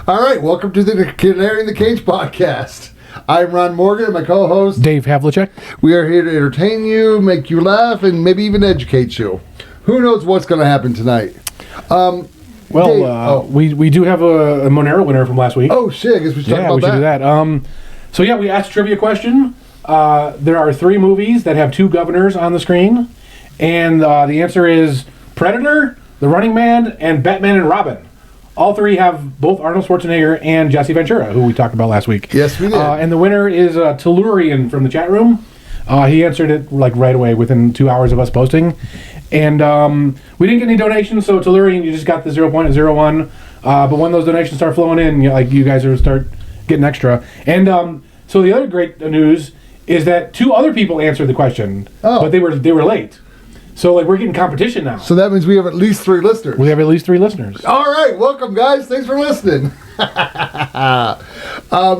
All right, welcome to the Canary in the Cage podcast. I'm Ron Morgan and my co-host Dave Havlicek. We are here to entertain you, make you laugh, and maybe even educate you. Who knows what's going to happen tonight? We do have a Monero winner from last week. Oh shit! I guess we should talk about that. Yeah, we should do that. We asked a trivia question. There are 3 movies that have 2 governors on the screen, and the answer is Predator, The Running Man, and Batman and Robin. All 3 have both Arnold Schwarzenegger and Jesse Ventura, who we talked about last week. Yes, we did. And the winner is Tellurian from the chat room. He answered it right away within 2 hours of us posting. And we didn't get any donations, so Tellurian, you just got the 0.01. But when those donations start flowing in, you guys are start getting extra. And so the other great news is that 2 other people answered the question, but they were late. So we're getting competition now. So that means we have at least 3 listeners. We have at least 3 listeners. All right, welcome guys. Thanks for listening. Do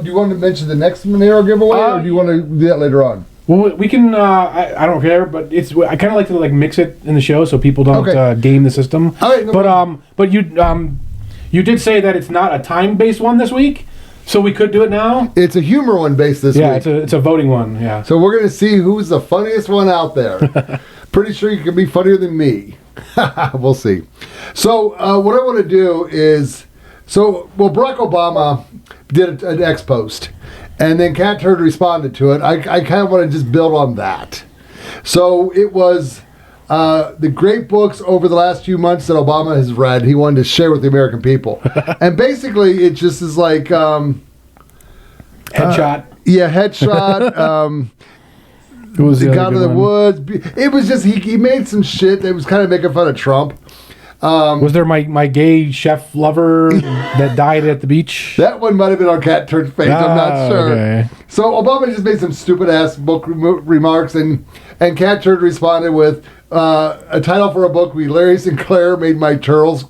you want to mention the next Monero giveaway, or do you want to do that later on? Well, we can. I don't care, but I kind of like to mix it in the show so people don't game the system. All right, but you did say that it's not a time-based one this week, so we could do it now. It's a humor one based this week. Yeah, it's a voting one. Yeah. So we're gonna see who's the funniest one out there. Pretty sure you can be funnier than me. We'll see. So what I want to do is, Barack Obama did an X post, and then Cat Turd responded to it. I kind of want to just build on that. So it was the great books over the last few months that Obama has read. He wanted to share with the American people, and basically it just is like headshot. Headshot. It was the God of the Woods. It was just he made some shit that was kind of making fun of Trump. Was there my gay chef lover that died at the beach? That one might have been on Cat Turd's face. I'm not sure. Okay. So Obama just made some stupid ass book remarks, and Cat Turd responded with a title for a book. Larry Sinclair made my toes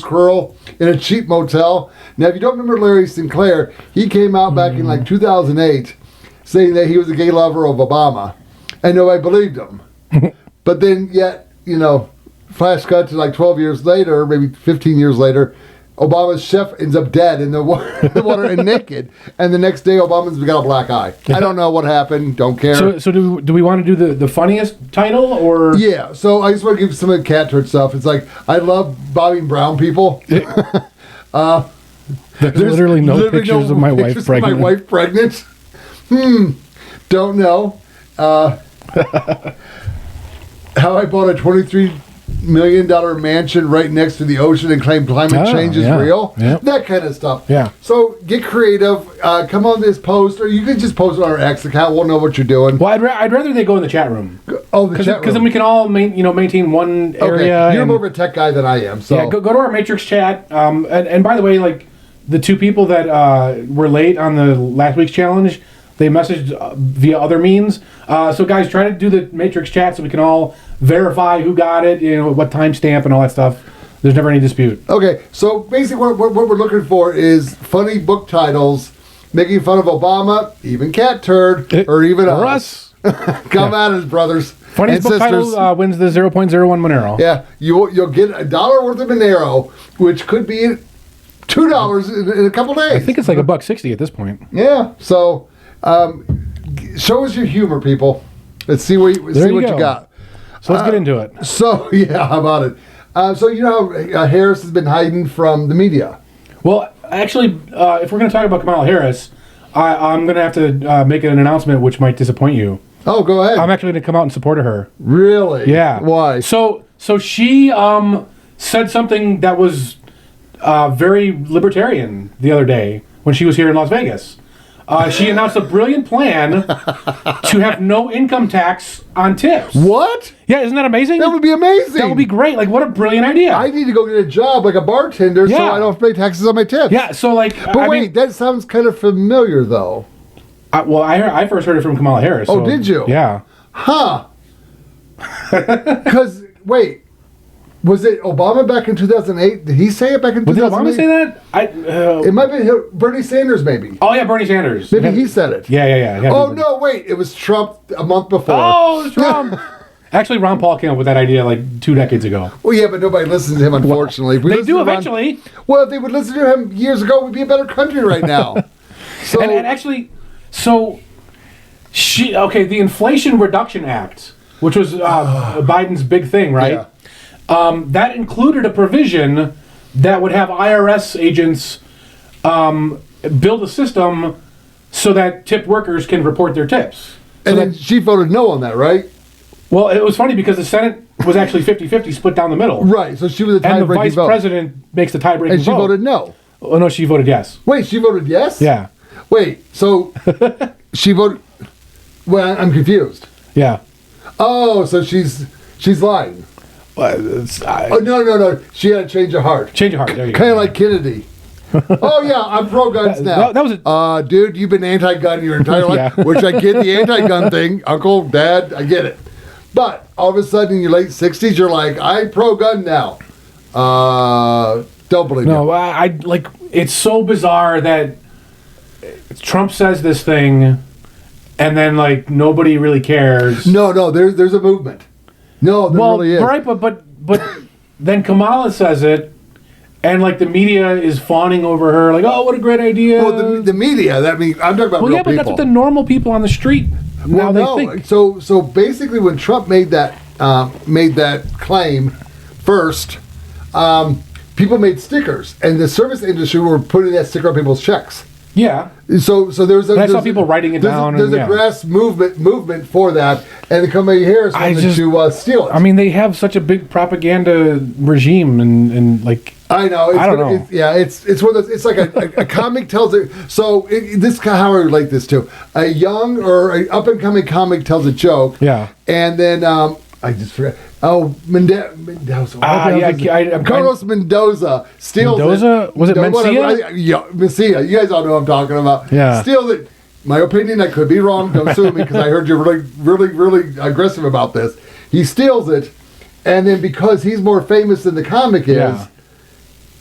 curl in a cheap motel. Now, if you don't remember Larry Sinclair, he came out back in 2008. Saying that he was a gay lover of Obama, and nobody believed him. But then, flash cut to 12 years later, maybe 15 years later, Obama's chef ends up dead in the water and naked, and the next day Obama's got a black eye. I don't know what happened. Don't care. So do we want to do the funniest title, or? Yeah. So I just want to give some of the Cat Turd stuff. It's I love bobbing brown people. There's literally no pictures of my wife pregnant. Don't know. How I bought a $23 million mansion right next to the ocean and claimed climate change is real. Yeah. That kind of stuff. Yeah. So get creative. Come on this post, or you can just post it on our X account. We'll know what you're doing. Well, I'd rather they go in the chat room. Oh, the chat room. Because then we can all maintain one area. You're more of a tech guy than I am. So yeah, go to our Matrix chat. And by the way, the 2 people that were late on the last week's challenge, they messaged via other means. So guys, try to do the Matrix chat so we can all verify who got it, what timestamp and all that stuff. There's never any dispute. Okay, so basically what we're looking for is funny book titles, making fun of Obama, even Cat Turd, or even us. Come at us, brothers. Funniest book title wins the 0.01 Monero. Yeah, you'll get $1 worth of Monero, which could be $2 in a couple days. I think it's $1.60 at this point. Yeah, so... show us your humor, people. Let's see what you got. So let's get into it. So how about it? So how Harris has been hiding from the media. Well, actually, if we're going to talk about Kamala Harris, I'm going to have to make an announcement which might disappoint you. Oh, go ahead. I'm actually going to come out in support of her. Really? Yeah. Why? So she said something that was very libertarian the other day when she was here in Las Vegas. She announced a brilliant plan to have no income tax on tips. What? Yeah, isn't that amazing? That would be amazing. That would be great. What a brilliant idea. I need to go get a job like a bartender so I don't pay taxes on my tips. Yeah, so But wait, that sounds kind of familiar though. I first heard it from Kamala Harris. Oh, did you? Yeah. Huh. Because, wait. Was it Obama back in 2008? Did he say it back in 2008? Did Obama say that? It might be Bernie Sanders, maybe. Oh, yeah, Bernie Sanders. Maybe he said it. Yeah. Oh, no, wait. It was Trump a month before. Oh, it was Trump. Actually, Ron Paul came up with that idea like 2 decades ago. Well, yeah, but nobody listens to him, unfortunately. They do eventually. Well, if they would listen to him years ago, we'd be a better country right now. So, and actually, the Inflation Reduction Act, which was Biden's big thing, right? Yeah. That included a provision that would have IRS agents build a system so that tipped workers can report their tips. And then she voted no on that, right? Well, it was funny because the Senate was actually 50-50, split down the middle. Right, so she was a tie-breaking vote. And the vice president makes the tie-breaking vote. And she voted no. Oh, no, she voted yes. Wait, she voted yes? Yeah. Wait, so she voted... Well, I'm confused. Yeah. Oh, so she's lying. Oh, no. She had a change of heart. Change of heart, there you go. Kind of like Kennedy. Oh, yeah, I'm pro-guns now. That was dude, you've been anti-gun your entire life, which I get the anti-gun thing. Uncle, Dad, I get it. But all of a sudden in your late 60s, you're like, I'm pro-gun now. Don't believe me. No, it's so bizarre that Trump says this thing, and then, like, nobody really cares. No, there's a movement. No, there really is. Right, but then Kamala says it, and, like, the media is fawning over her, like, oh, what a great idea. Well, the media, I'm talking about real people. But that's what the normal people on the street now they think. So basically when Trump made that claim first, people made stickers, and the service industry were putting that sticker on people's checks. Yeah. So there's I saw people writing it down. There's a grass movement for that, and the Kamala Harris wanted to steal it. I mean, they have such a big propaganda regime, and like. I know. I don't know. It's one of those. It's like a comic tells it. So this is how I relate this to a young or an up and coming comic tells a joke. Yeah. And then I just forgot. Oh, Mendoza. Carlos Mendoza steals Mendoza? it. Was it Mencia? Yeah, Mencia. You guys all know what I'm talking about. Yeah. Steals it. My opinion, I could be wrong. Don't sue me because I heard you really aggressive about this. He steals it, and then because he's more famous than the comic is,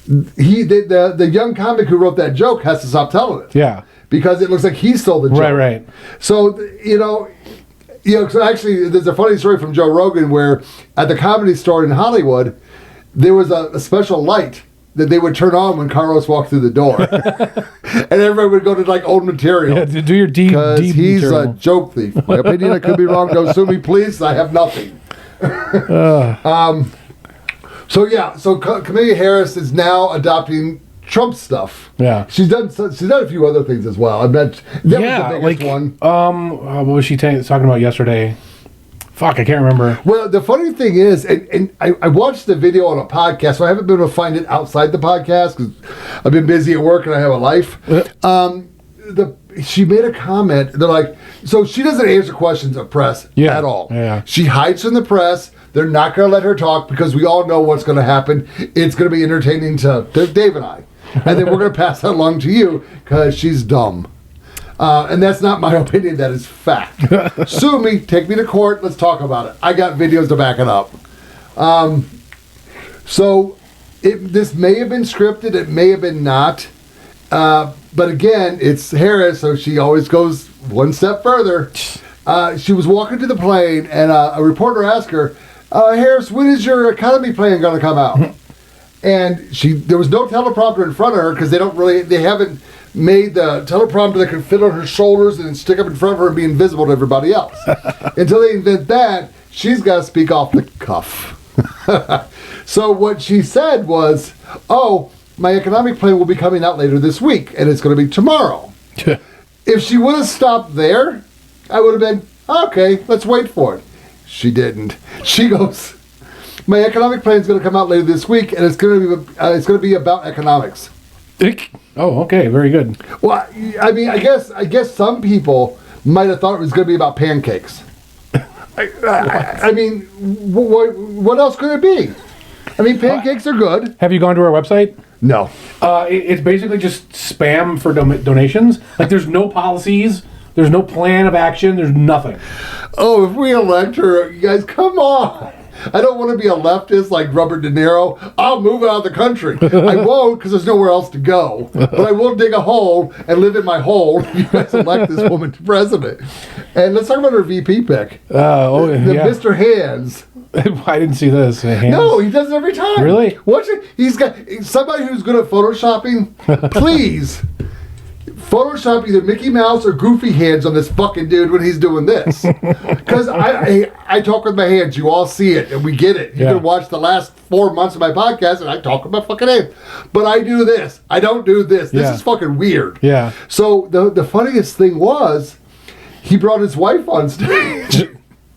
the young comic who wrote that joke has to stop telling it. Yeah. Because it looks like he stole the joke. Right. So, so actually, there's a funny story from Joe Rogan where at the Comedy Store in Hollywood, there was a special light that they would turn on when Carlos walked through the door. And everybody would go to, like, old material. Yeah, to do your deep because he's material. a joke thief. My opinion, I could be wrong. Don't sue me, please. I have nothing. So Kamala Harris is now adopting Trump stuff. Yeah, she's done a few other things as well. I bet that was the biggest one. What was she talking about yesterday? Fuck, I can't remember. Well, the funny thing is, and I watched the video on a podcast, so I haven't been able to find it outside the podcast because I've been busy at work and I have a life. She made a comment. They're like, so she doesn't answer questions of press at all. Yeah. She hides from the press. They're not going to let her talk because we all know what's going to happen. It's going to be entertaining to Dave and I. And then we're going to pass that along to you because she's dumb. And that's not my opinion. That is fact. Sue me. Take me to court. Let's talk about it. I got videos to back it up. This may have been scripted. It may have been not. But again, it's Harris, so she always goes one step further. She was walking to the plane, and a reporter asked her, Harris, when is your economy plan going to come out? And there was no teleprompter in front of her because they haven't made the teleprompter that can fit on her shoulders and stick up in front of her and be invisible to everybody else. Until they invent that, she's got to speak off the cuff. So what she said was, my economic plan will be coming out later this week, and it's going to be tomorrow. If she would have stopped there, I would have been, okay, let's wait for it. She didn't. She goes, my economic plan is going to come out later this week, and it's going to be about economics. Oh, okay, very good. Well, I mean, I guess some people might have thought it was going to be about pancakes. I mean, what else could it be? I mean, pancakes are good. Have you gone to our website? No. It's basically just spam for donations. Like, there's no policies. There's no plan of action. There's nothing. Oh, if we elect her, you guys, come on. I don't want to be a leftist like Robert De Niro. I'll move out of the country. I won't because there's nowhere else to go. But I will dig a hole and live in my hole if you guys elect this woman to president. And let's talk about her VP pick. Mr. Hands. I didn't see this. Hands? No, he does it every time. Really? Watch it. He's got somebody who's good at photoshopping. Please. Photoshop either Mickey Mouse or Goofy hands on this fucking dude when he's doing this. Because I talk with my hands. You all see it, and we get it. You can watch the last 4 months of my podcast, and I talk with my fucking hands. But I do this. I don't do this. This is fucking weird. Yeah. So the funniest thing was, he brought his wife on stage.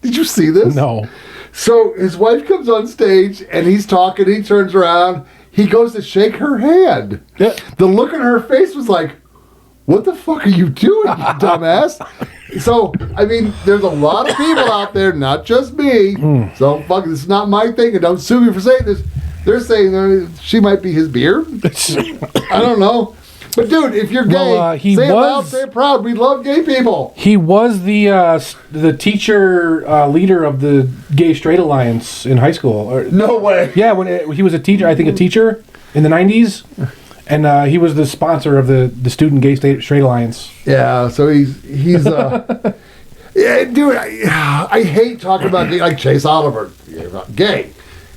Did you see this? No. So his wife comes on stage, and he's talking. He turns around. He goes to shake her hand. Yeah. The look on her face was like, what the fuck are you doing, you dumbass? So, I mean, there's a lot of people out there, not just me. So, fuck, this is not my thing, and don't sue me for saying this. They're saying she might be his beard. I don't know. But, dude, if you're gay, say it loud, say it proud. We love gay people. He was the teacher leader of the Gay Straight Alliance in high school. No way. Yeah, when he was a teacher, I think a teacher in the 90s. And he was the sponsor of the Student Gay Straight Alliance. Yeah, so he's yeah, dude, I hate talking about gay, like Chase Oliver, gay.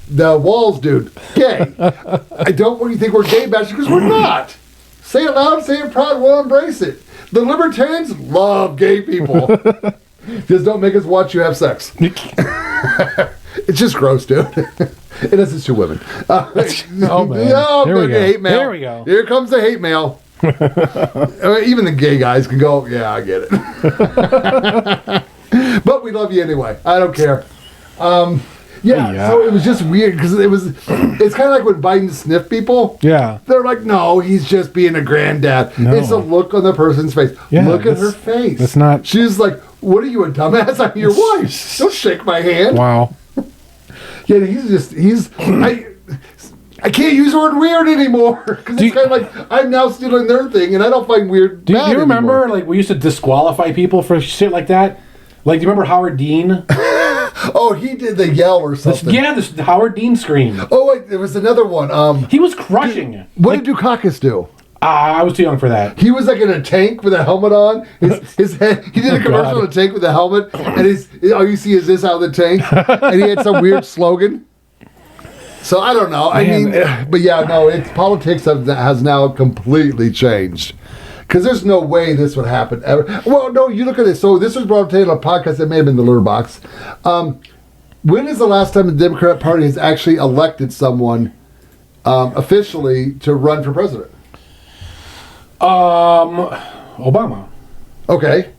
The Walz dude, gay. I don't want you to think we're gay bashers because we're not. Say it loud, say it proud, we'll embrace it. The libertarians love gay people. Just don't make us watch you have sex. It's just gross, dude. It is to women. Oh, man. No, Here we go. Hate mail. There we go. Here comes the hate mail. Even the gay guys can go, yeah, I get it. But we love you anyway. I don't care. Yeah, so it was just weird because it's kind of like when Biden sniffed people. Yeah. They're like, no, he's just being a granddad. No. It's a look on the person's face. Yeah, look at her face. That's not. She's like, what are you, a dumbass? I'm your wife. Don't shake my hand. Wow. Yeah, I can't use the word weird anymore because it's kind of like I'm now stealing their thing and I don't find weird. Do you remember like we used to disqualify people for shit like that? Like, do you remember Howard Dean? Oh, he did the yell or something. This Howard Dean scream. Oh wait, there was another one. He was crushing. What did Dukakis do? I was too young for that. He was like in a tank with a helmet on. His head. He did a commercial in a tank with a helmet, and all you see is this out of the tank. And he had some weird slogan. So I don't know. I mean, but yeah, no. Politics has now completely changed. Because there's no way this would happen ever. Well, no. You look at it. So this was brought up today on a podcast that may have been the Litter Box. When is the last time the Democrat Party has actually elected someone officially to run for president? Obama. Okay.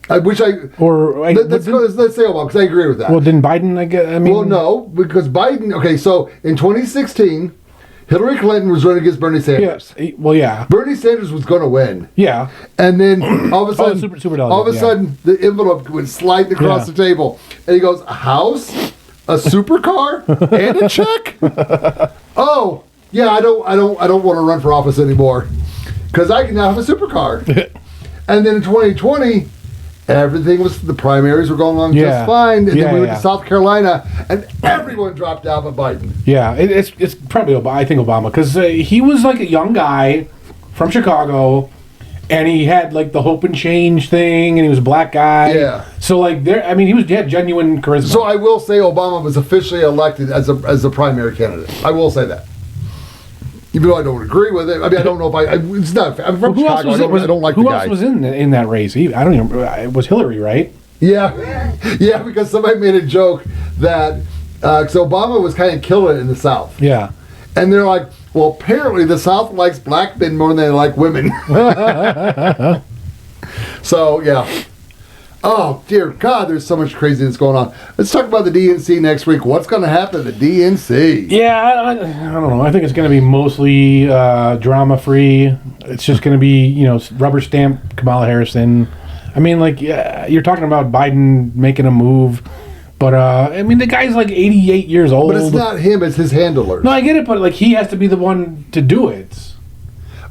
Let's say Obama, because I agree with that. Well, didn't Biden, I guess, I mean... Well, no, because Biden... Okay, so in 2016, Hillary Clinton was running against Bernie Sanders. Yeah, well, yeah. Bernie Sanders was going to win. Yeah. And then all of a sudden... sudden, the envelope went sliding across the table. And he goes, a house, a supercar, and a check? Oh, yeah, I don't want to run for office anymore. Because I can now have a supercar. And then in 2020, the primaries were going along just fine. And then we went to South Carolina, and everyone dropped out but Biden. Yeah, it's probably Obama. I think Obama, because he was like a young guy from Chicago, and he had like the hope and change thing, and he was a black guy. Yeah. So like he had genuine charisma. So I will say Obama was officially elected as a primary candidate. I will say that. Even though I don't agree with it, I mean, I don't know if it's not. I'm from Chicago. I don't like the guy. Who else was in that race? I don't even remember. It was Hillary, right? Yeah, yeah. Because somebody made a joke that so Obama was kind of killing it in the South. Yeah, and they're like, well, apparently the South likes black men more than they like women. So yeah. Oh, dear God, there's so much craziness going on. Let's talk about the DNC next week. What's going to happen at the DNC? Yeah, I don't know. I think it's going to be mostly drama-free. It's just going to be, rubber stamp Kamala Harris. And, I mean, like, you're talking about Biden making a move. But, the guy's like 88 years old. But it's not him, it's his handlers. No, I get it, but, like, he has to be the one to do it.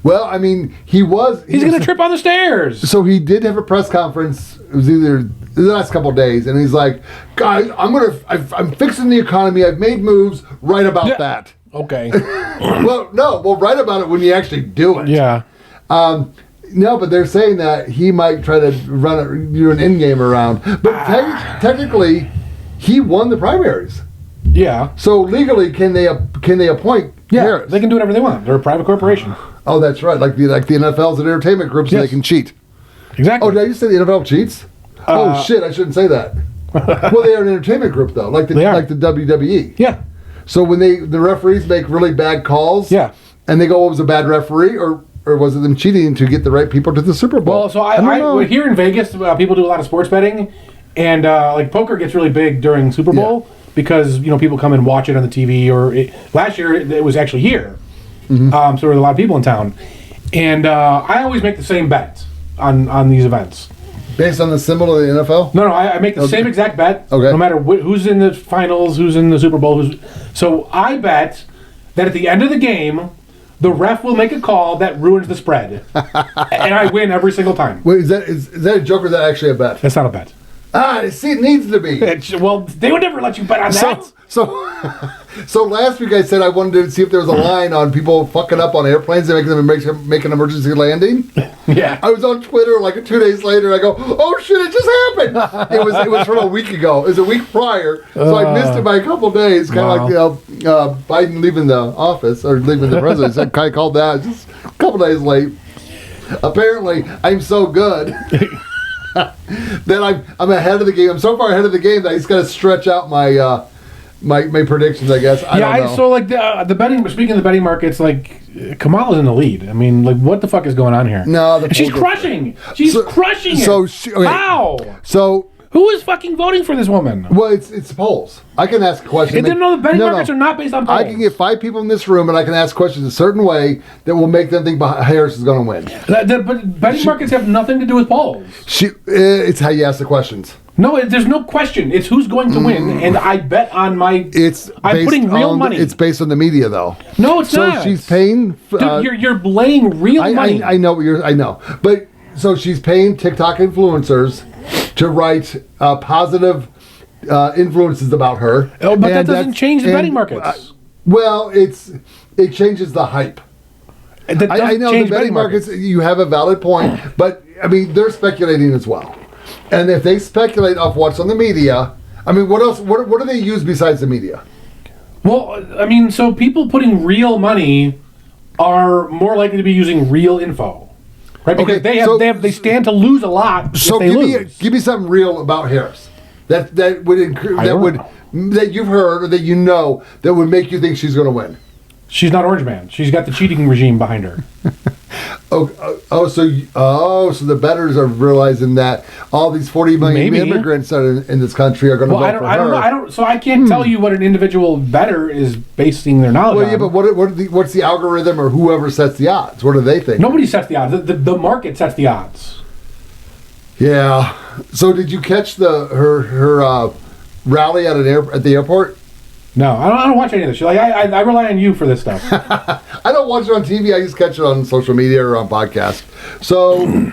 Well, I mean, he's going to trip on the stairs. So he did have a press conference. It was either the last couple of days, and he's like, "Guys, I'm fixing the economy. I've made moves. Write about that." Okay. Well, write about it when you actually do it. Yeah. No, but they're saying that he might try to do an in game around, but technically, he won the primaries. Yeah. So legally, can they appoint Harris? They can do whatever they want. They're a private corporation. Oh, that's right. Like the NFL's an entertainment group, so they can cheat. Exactly. Oh, did I just say the NFL cheats? Oh shit, I shouldn't say that. Well, they are an entertainment group though, like the WWE. Yeah. So when the referees make really bad calls, and they go, "Oh, it was a bad referee," or was it them cheating to get the right people to the Super Bowl? Well, so I here in Vegas, people do a lot of sports betting, and like poker gets really big during Super Bowl because people come and watch it on the TV. Last year it was actually here, so there were a lot of people in town, and I always make the same bet on these events. Based on the symbol of the NFL? No, I make the same exact bet. Okay. No matter who's in the finals, who's in the Super Bowl. So I bet that at the end of the game, the ref will make a call that ruins the spread, and I win every single time. Wait, is that a joke or is that actually a bet? That's not a bet. See, it needs to be. Well, they would never let you bet on that. So last week I said I wanted to see if there was a line on people fucking up on airplanes and making them make an emergency landing. Yeah. I was on Twitter like 2 days later. I go, "Oh shit! It just happened." It was from a week ago. It was a week prior, so I missed it by a couple days. Kind of like Biden leaving the office or leaving the presidency. I kind of called that just a couple days late. Apparently, I'm so good. Then I'm ahead of the game. I'm so far ahead of the game that I just got to stretch out my my predictions. I guess. I don't know. So like the betting. Speaking of the betting markets, like Kamala's in the lead. I mean, like what the fuck is going on here? No, she's crushing. She's crushing it. So how? So who is fucking voting for this woman? Well, it's polls. I can ask a question. And then the betting markets are not based on polls. I can get 5 people in this room, and I can ask questions a certain way that will make them think Harris is going to win. But betting markets have nothing to do with polls. It's how you ask the questions. No, there's no question. It's who's going to win, and I bet on my. I'm putting real money. It's based on the media, though. No, it's not. So she's paying. Dude, you're laying real money. I know what I know, but so she's paying TikTok influencers to write positive influences about her. Oh, but that doesn't change the betting markets. Well, it changes the hype. I know the betting markets. You have a valid point, but I mean they're speculating as well. And if they speculate off what's on the media, I mean, what else? What do they use besides the media? Well, I mean, so people putting real money are more likely to be using real info, right? Because they stand to lose a lot. So give me something real about Harris that you've heard or that you know that would make you think she's going to win. She's not Orange Man. She's got the cheating regime behind her. So the bettors are realizing that all these 40 million immigrants that are in this country are going to vote for her. So I can't tell you what an individual bettor is basing their knowledge on. Well, yeah, but what's the algorithm or whoever sets the odds? What do they think? Nobody sets the odds. The market sets the odds. Yeah. So did you catch her rally at the airport? No, I don't watch any of this shit. Like I rely on you for this stuff. I don't watch it on TV. I just catch it on social media or on podcasts. So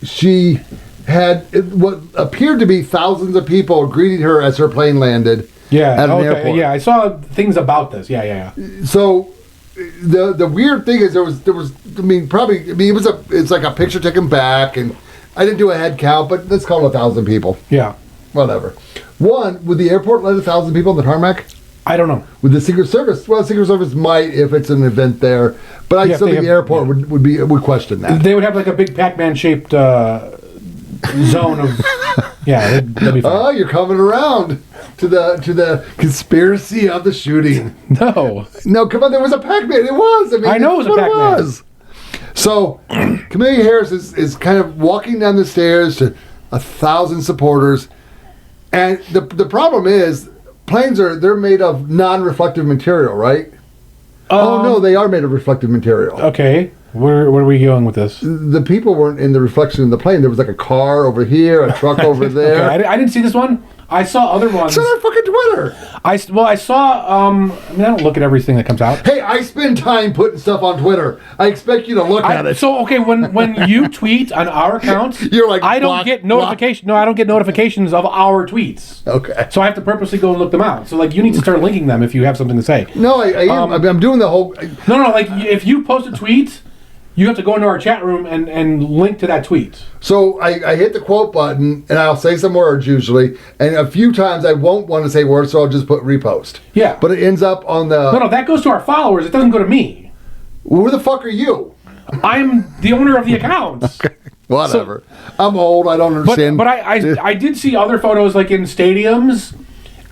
she had what appeared to be thousands of people greeting her as her plane landed. Yeah. At an airport. Yeah, I saw things about this. Yeah. So the weird thing is there was it's like a picture taken back, and I didn't do a head count, but let's call it 1,000 people. Yeah. Whatever. Would the airport let 1,000 people on the tarmac? I don't know. With the Secret Service? Well, the Secret Service might if it's an event there, but I still think the airport would question that. They would have like a big Pac-Man shaped zone of. Yeah, that'd be fine. Oh, you're coming around to the conspiracy of the shooting. No, come on. There was a Pac-Man. It was. I know it was a Pac-Man. So, Kamala Harris is kind of walking down the stairs to 1,000 supporters, and the problem is. Planes they're made of non-reflective material, right? Oh no, they are made of reflective material. Okay, where are we going with this? The people weren't in the reflection of the plane. There was like a car over here, a truck over there. Okay, I didn't see this one. I saw other ones. It's on our fucking Twitter. I saw. I mean, I don't look at everything that comes out. Hey, I spend time putting stuff on Twitter. I expect you to look at it. So okay, when you tweet on our accounts, You're like, I don't get notifications. No, I don't get notifications of our tweets. Okay. So I have to purposely go and look them out. So like, you need to start linking them if you have something to say. No, I am. I'm doing the whole. No. Like, if you post a tweet, you have to go into our chat room and link to that tweet. So I hit the quote button, and I'll say some words usually, and a few times I won't want to say words, so I'll just put repost. Yeah. But it ends up on the... No, that goes to our followers. It doesn't go to me. Who the fuck are you? I'm the owner of the account. Okay. Whatever. I'm old. I don't understand. But I did see other photos, like, in stadiums,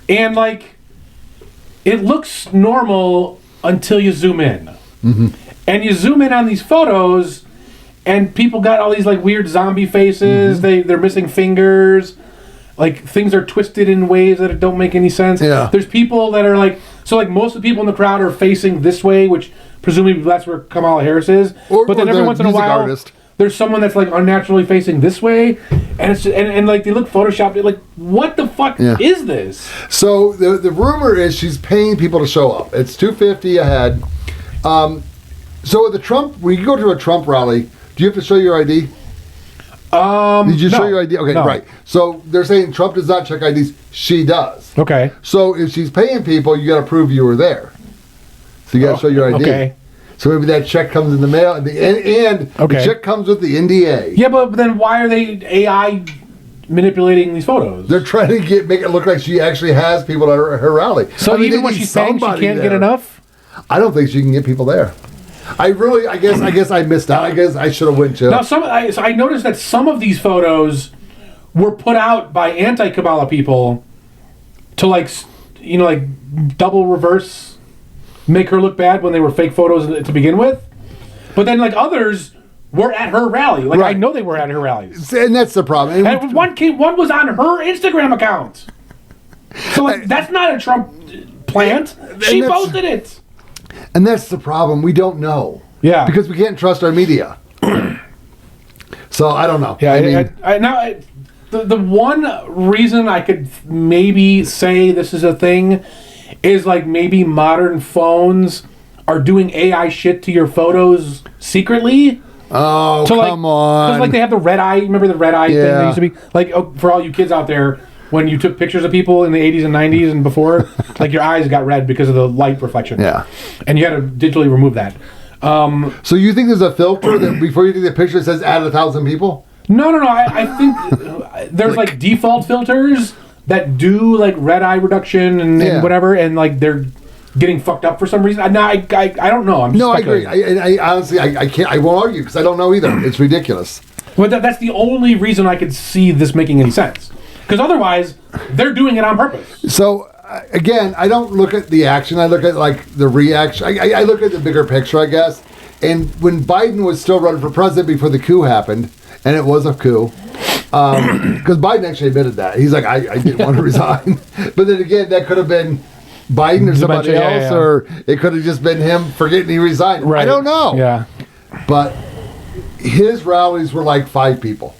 and, like, it looks normal until you zoom in. Mm-hmm. And you zoom in on these photos, and people got all these like weird zombie faces. Mm-hmm. They're missing fingers. Like, things are twisted in ways that don't make any sense. Yeah. There's people that are like, so like most of the people in the crowd are facing this way, which presumably that's where Kamala Harris is. But then every once in a while, there's someone that's like unnaturally facing this way, and it's and like they look photoshopped. Like, what the fuck is this? So the rumor is she's paying people to show up. It's $250 a head. So at the Trump, when you go to a Trump rally, do you have to show your ID? Did you show your ID? Okay, right. So they're saying Trump does not check IDs. She does. Okay. So if she's paying people, you got to prove you were there. So you got to show your ID. Okay. So maybe that check comes in the mail, and the check comes with the NDA. Yeah, but then why are they AI manipulating these photos? They're trying to make it look like she actually has people at her rally. So even when she's saying she can't get enough? I don't think she can get people there. I guess I missed out. I guess I should have went to. Now, so I noticed that some of these photos were put out by anti-Kamala people to like double reverse, make her look bad when they were fake photos to begin with. But then like others were at her rally. Like, right. I know they were at her rallies. And that's the problem. And one was on her Instagram account. So like, that's not a Trump plant. She posted it. And that's the problem. We don't know. Yeah. Because we can't trust our media. So I don't know. Yeah. The one reason I could maybe say this is a thing is like maybe modern phones are doing AI shit to your photos secretly. Oh, come on. Because like they have the red eye. Remember the red eye thing that used to be? Like, for all you kids out there, when you took pictures of people in the 80s and 90s and before, like your eyes got red because of the light reflection. Yeah. And you had to digitally remove that. So you think there's a filter that before you take the picture it says add 1,000 people? No. I think there's like default filters that do like red eye reduction and whatever, and like they're getting fucked up for some reason. I don't know. I agree. I honestly can't. I won't argue because I don't know either. It's ridiculous. But that's the only reason I could see this making any sense. Because otherwise, they're doing it on purpose. So, again, I don't look at the action. I look at, like, the reaction. I look at the bigger picture, I guess. And when Biden was still running for president before the coup happened, and it was a coup, because Biden actually admitted that. He's like, I didn't want to resign. But then again, that could have been Biden or somebody else, or it could have just been him forgetting he resigned. Right. I don't know. Yeah. But his rallies were like 5 people.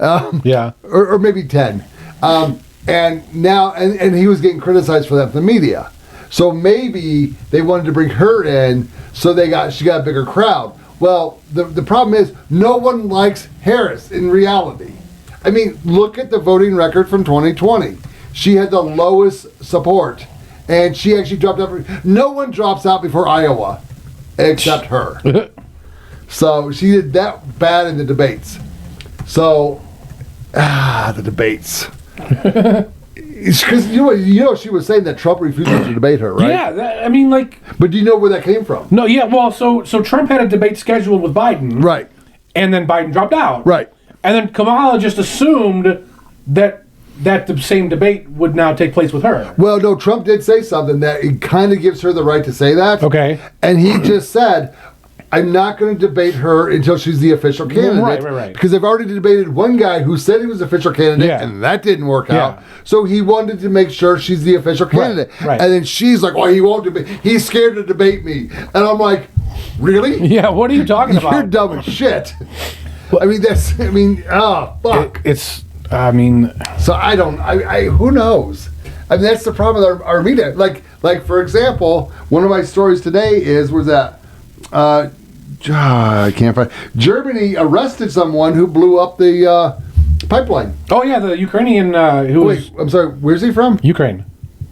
Or maybe 10. And now, and he was getting criticized for that from the media. So maybe they wanted to bring her in so she got a bigger crowd. Well, the problem is no one likes Harris in reality. I mean, look at the voting record from 2020. She had the lowest support. And she actually dropped out. No one drops out before Iowa except her. So she did that bad in the debates. So, the debates. Because you know she was saying that Trump refused to debate her, right? Yeah, I mean, like. But do you know where that came from? No, yeah. Well, so Trump had a debate scheduled with Biden, right? And then Biden dropped out, right? And then Kamala just assumed that the same debate would now take place with her. Well, no, Trump did say something that it kind of gives her the right to say that. Okay. And he just said, I'm not going to debate her until she's the official candidate. Right. Because they've already debated one guy who said he was official candidate, and that didn't work out. So he wanted to make sure she's the official candidate. Right. And then she's like, well, he won't debate. He's scared to debate me. And I'm like, really? Yeah, what are you talking about? You're dumb as shit. Fuck. It's I mean, So I don't. Who knows? I mean, that's the problem with our media. Like for example, one of my stories today was that I can't find. Germany arrested someone who blew up the pipeline. oh yeah, the Ukrainian who was Wait, I'm sorry. Where's he from? Ukraine.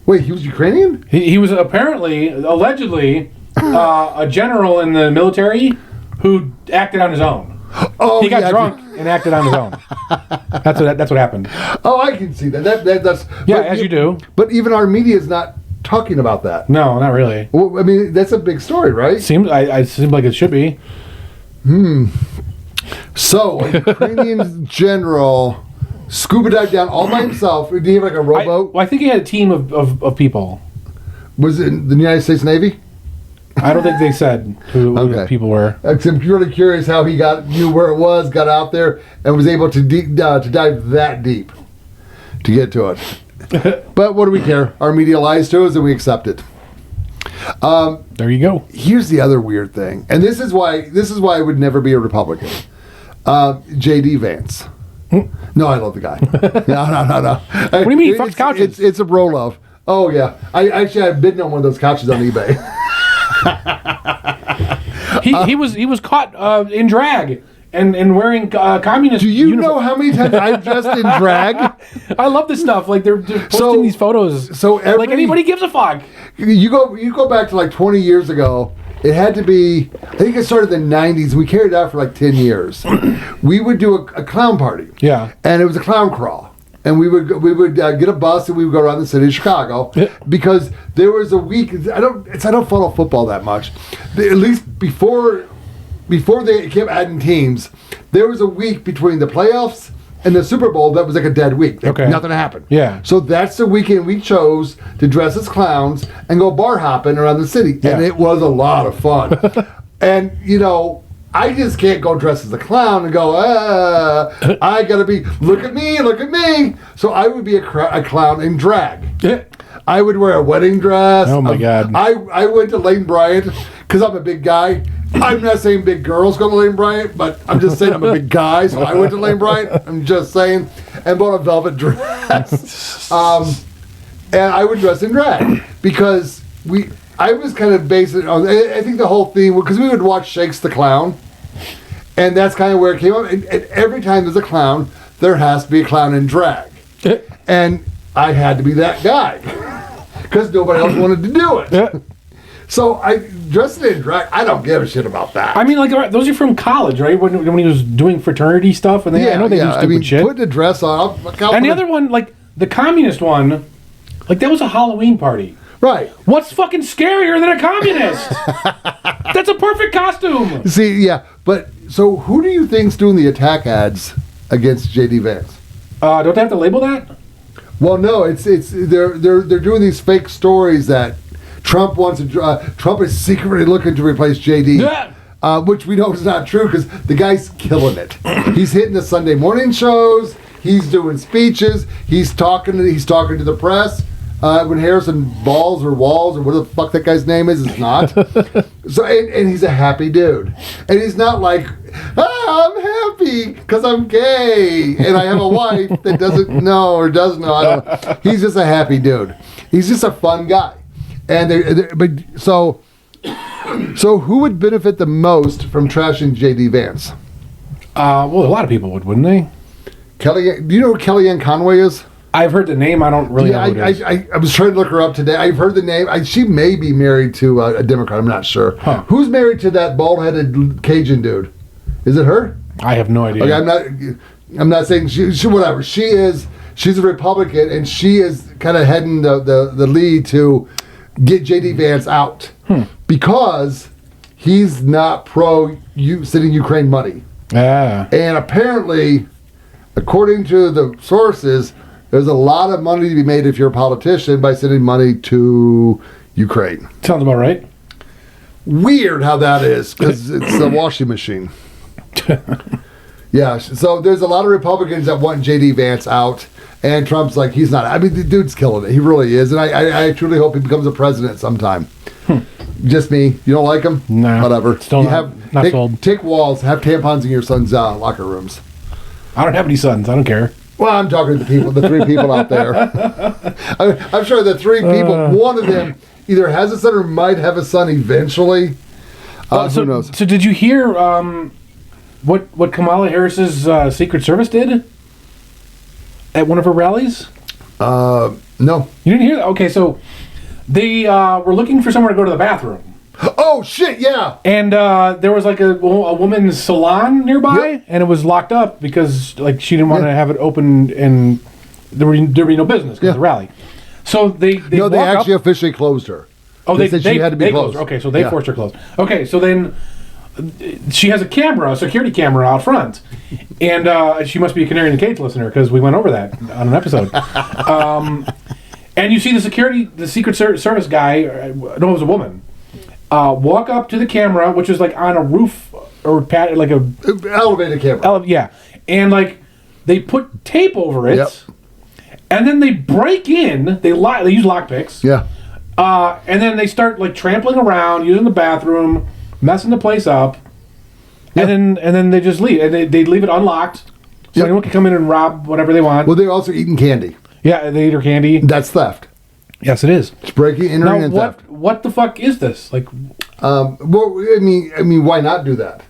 Wait, he was Ukrainian? He was allegedly, a general in the military who acted on his own. Oh, He got drunk and acted on his own. That's what happened. Oh, I can see that. That's Yeah, as you do. But But even our media is not talking about that. no, not really. Well, I mean, that's a big story, right? Seems like it should be. So, a Ukrainian general scuba dived down all by himself. Did he have like a rowboat? I think he had a team of people. Was it in the United States Navy? I don't think they said who the people were. I'm really curious how he knew where it was, got out there, and was able to dive that deep to get to it. But what do we care? Our media lies to us, and we accept it. There you go. Here's the other weird thing, and this is why I would never be a Republican. JD Vance. No, I love the guy. No. What do you mean? He fucks couches. It's a roll-off. Oh yeah, I've bidden on one of those couches on eBay. He was caught in drag and wearing communist. Do you know how many times I've dressed in drag? I love this stuff. Like they're posting these photos. So like anybody gives a fuck. You go back to like 20 years ago. It had to be. I think it started in the 90s. We carried it out for like 10 years. We would do a clown party. Yeah. And it was a clown crawl. And we would get a bus and we would go around the city of Chicago because there was a week. I don't follow football that much. At least before they kept adding teams, there was a week between the playoffs and the Super Bowl that was like a dead week. Okay. Nothing happened. Yeah. So that's the weekend we chose to dress as clowns and go bar hopping around the city, and it was a lot of fun. And I just can't go dressed as a clown and go, I gotta be, look at me. So I would be a clown in drag. I would wear a wedding dress. Oh my God. I went to Lane Bryant because I'm a big guy. I'm not saying big girls go to Lane Bryant, but I'm just saying I'm a big guy, so I went to Lane Bryant. I'm just saying. And bought a velvet dress. And I would dress in drag because I was kind of based it on, I think the whole theme, because we would watch Shakes the Clown, and that's kind of where it came up. And every time there's a clown, there has to be a clown in drag. And I had to be that guy because nobody else wanted to do it. So I dressed in drag. I don't give a shit about that. I mean, like those are from college, right? When he was doing fraternity stuff, and I know they do stupid shit. Putting a dress on. And the other one, like the communist one, like that was a Halloween party. Right. What's fucking scarier than a communist? That's a perfect costume. See, yeah, but so who do you think's doing the attack ads against JD Vance? Don't they have to label that? Well, no, they're doing these fake stories that Trump wants to. Trump is secretly looking to replace JD, which we know is not true because the guy's killing it. He's hitting the Sunday morning shows. He's doing speeches. He's talking to the press. When Harrison Walz or whatever the fuck that guy's name is not. So and he's a happy dude, and he's not like, I'm happy because I'm gay and I have a wife that doesn't know or does know. I don't know. He's just a happy dude. He's just a fun guy, so who would benefit the most from trashing JD Vance? Well, a lot of people would, wouldn't they? Do you know who Kellyanne Conway is? I've heard the name. I don't really know who it is. I was trying to look her up today. I've heard the name. She may be married to a Democrat. I'm not sure. Huh. Who's married to that bald-headed Cajun dude? Is it her? I have no idea. Okay, I'm not saying she whatever. She's a Republican, and she is kind of heading the lead to get JD Vance out because he's not pro sending Ukraine money. And apparently, according to the sources, there's a lot of money to be made if you're a politician by sending money to Ukraine. Sounds about right. Weird how that is, because it's a washing machine. Yeah, so there's a lot of Republicans that want JD Vance out, and Trump's like, he's not. I mean, the dude's killing it. He really is, and I truly hope he becomes a president sometime. Just me. You don't like him? No. Whatever. Still not sold. Take Walz. Have tampons in your son's locker rooms. I don't have any sons. I don't care. Well, I'm talking to the three people out there. I'm sure the three people, one of them either has a son or might have a son eventually. Who knows? So did you hear what Kamala Harris's Secret Service did at one of her rallies? No. You didn't hear that? Okay, so they were looking for somewhere to go to the bathroom. Oh, shit, yeah. And there was like a woman's salon nearby, and it was locked up because like she didn't want to have it open, and there would be no business because of the rally. So they actually officially closed her. Oh, they said she had to be closed. Her. Okay, so they forced her closed. Okay, so then she has a security camera out front, and she must be a Canary in the Cage listener because we went over that on an episode. And you see the Secret Service guy, no, it was a woman, walk up to the camera, which is like on a roof or pad, like a elevated camera. Yeah, and like they put tape over it, and then they break in. They use lockpicks. Yeah. And then they start like trampling around, using the bathroom, messing the place up, and then they just leave. And they leave it unlocked, so anyone can come in and rob whatever they want. Well, they're also eating candy. Yeah, they eat her candy. That's theft. Yes, it is. It's breaking, entering, and theft. What the fuck is this? Like, well, I mean, why not do that?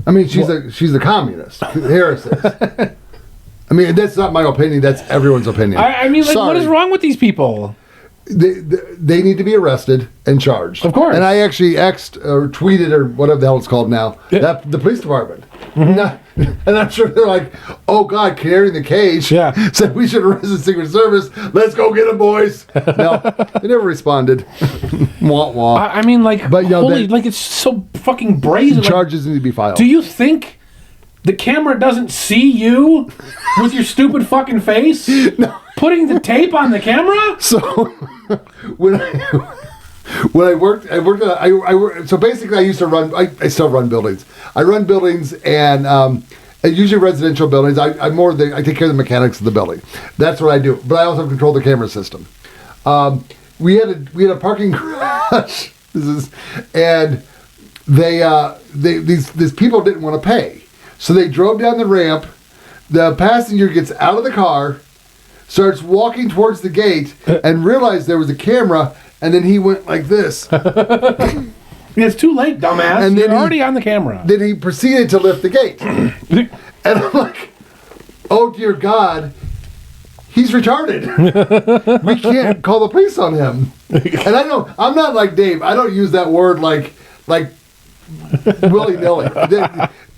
I mean, she's a communist. Harris is. I mean, that's not my opinion. That's everyone's opinion. I mean, like, what is wrong with these people? They need to be arrested and charged. Of course. And I actually tweeted or whatever the hell it's called now, that the police department. Mm-hmm. And I'm sure they're like, oh God, Canary in the Cage said we should arrest the Secret Service. Let's go get them, boys. No, they never responded. Wah, wah. I mean, like, but, like, it's so fucking brazen. Charges need to be filed. Do you think the camera doesn't see you with your stupid fucking face? No. Putting the tape on the camera? So when I worked so basically I used to run, I still run buildings. I run buildings and usually residential buildings. I take care of the mechanics of the building. That's what I do. But I also control the camera system. We had a parking garage. And these people didn't want to pay. So they drove down the ramp. The passenger gets out of the car, starts walking towards the gate, and realized there was a camera, and then he went like this. It's too late, dumbass. And you're already on the camera. Then he proceeded to lift the gate. And I'm like, oh dear God, he's retarded. We can't call the police on him. And I'm not like Dave. I don't use that word like willy-nilly.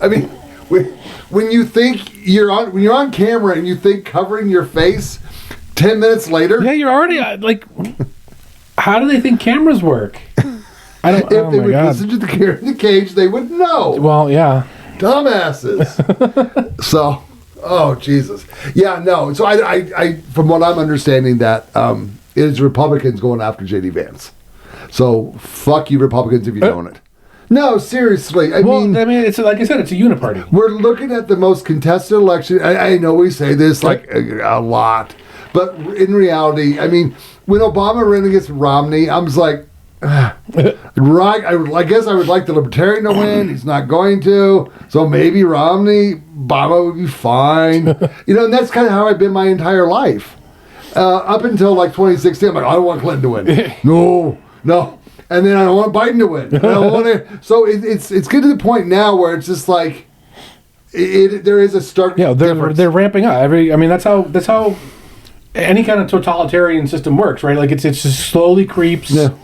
I mean, when you think when you're on camera and you think covering your face, 10 minutes later, you're already like, how do they think cameras work? I don't. If they would listen to the Canary in the Cage, they would know. Well, yeah, dumbasses. So, oh Jesus, yeah, no. So I from what I'm understanding, that it is Republicans going after JD Vance. So fuck you, Republicans, if you don't it. No, seriously. I mean, it's like I said, it's a uniparty. We're looking at the most contested election. I know we say this like a lot, but in reality, I mean, when Obama ran against Romney, I was like, right. I guess I would like the Libertarian to win. He's not going to, so maybe Obama would be fine. And that's kind of how I've been my entire life, up until like 2016. I'm like, I don't want Clinton to win. No. And then I don't want Biden to win. I don't want to. So it's getting to the point now where it's just like there is a stark difference. They're ramping up. That's how any kind of totalitarian system works, right? Like it just slowly creeps, and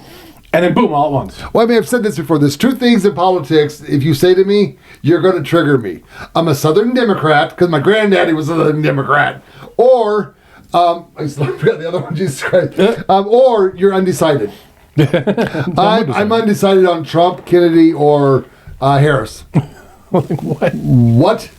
then boom, all at once. Well, I mean, I've said this before. There's two things in politics. If you say to me, you're going to trigger me. I'm a Southern Democrat because my granddaddy was a Southern Democrat, or I forgot the other one. Jesus Christ. Or you're undecided. I'm undecided on Trump, Kennedy, or Harris. What?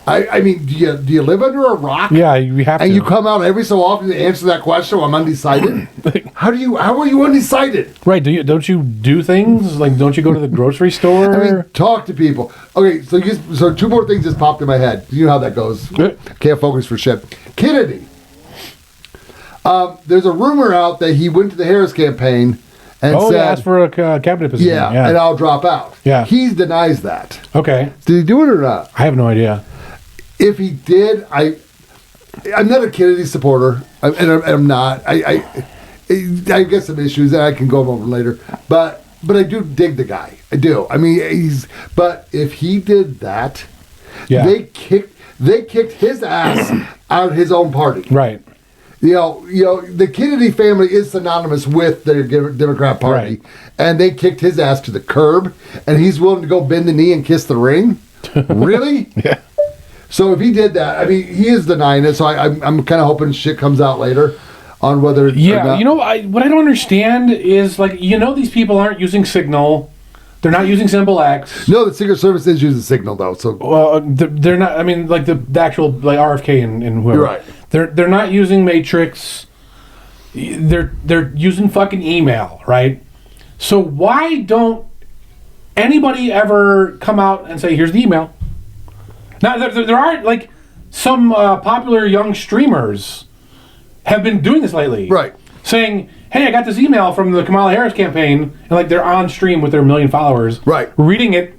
I mean, do you live under a rock? Yeah, you have to. And you come out every so often to answer that question. Well, I'm undecided. How are you undecided? Right? Don't you do things like? Don't you go to the grocery store? I mean, talk to people. Okay, so two more things just popped in my head. You know how that goes. Can't focus for shit. Kennedy. There's a rumor out that he went to the Harris campaign and said, asked for a cabinet position. Yeah, and I'll drop out. Yeah. He denies that. Okay. Did he do it or not? I have no idea. If he did, I'm not a Kennedy supporter, I'm not. I get some issues, and I can go over later. But I do dig the guy. I do. I mean, but if he did that, they kicked his ass out of his own party. Right. You know, the Kennedy family is synonymous with the Democrat Party, Right. and they kicked his ass to the curb, and he's willing to go bend the knee and kiss the ring. Really? Yeah. So if he did that, I mean, he is denying it. So I'm kind of hoping shit comes out later on whether. Yeah, you know, what I don't understand is like, you know, these people aren't using Signal. They're not using Symbol X. No, the Secret Service is using Signal though. So they're not. I mean, like the actual like RFK and whoever. You're right. They're not using Matrix. They're using fucking email, right? So why don't anybody ever come out and say, "Here's the email"? Now there are like some popular young streamers have been doing this lately, right? Saying, "Hey, I got this email from the Kamala Harris campaign," and like they're on stream with their 1 million followers, right? Reading it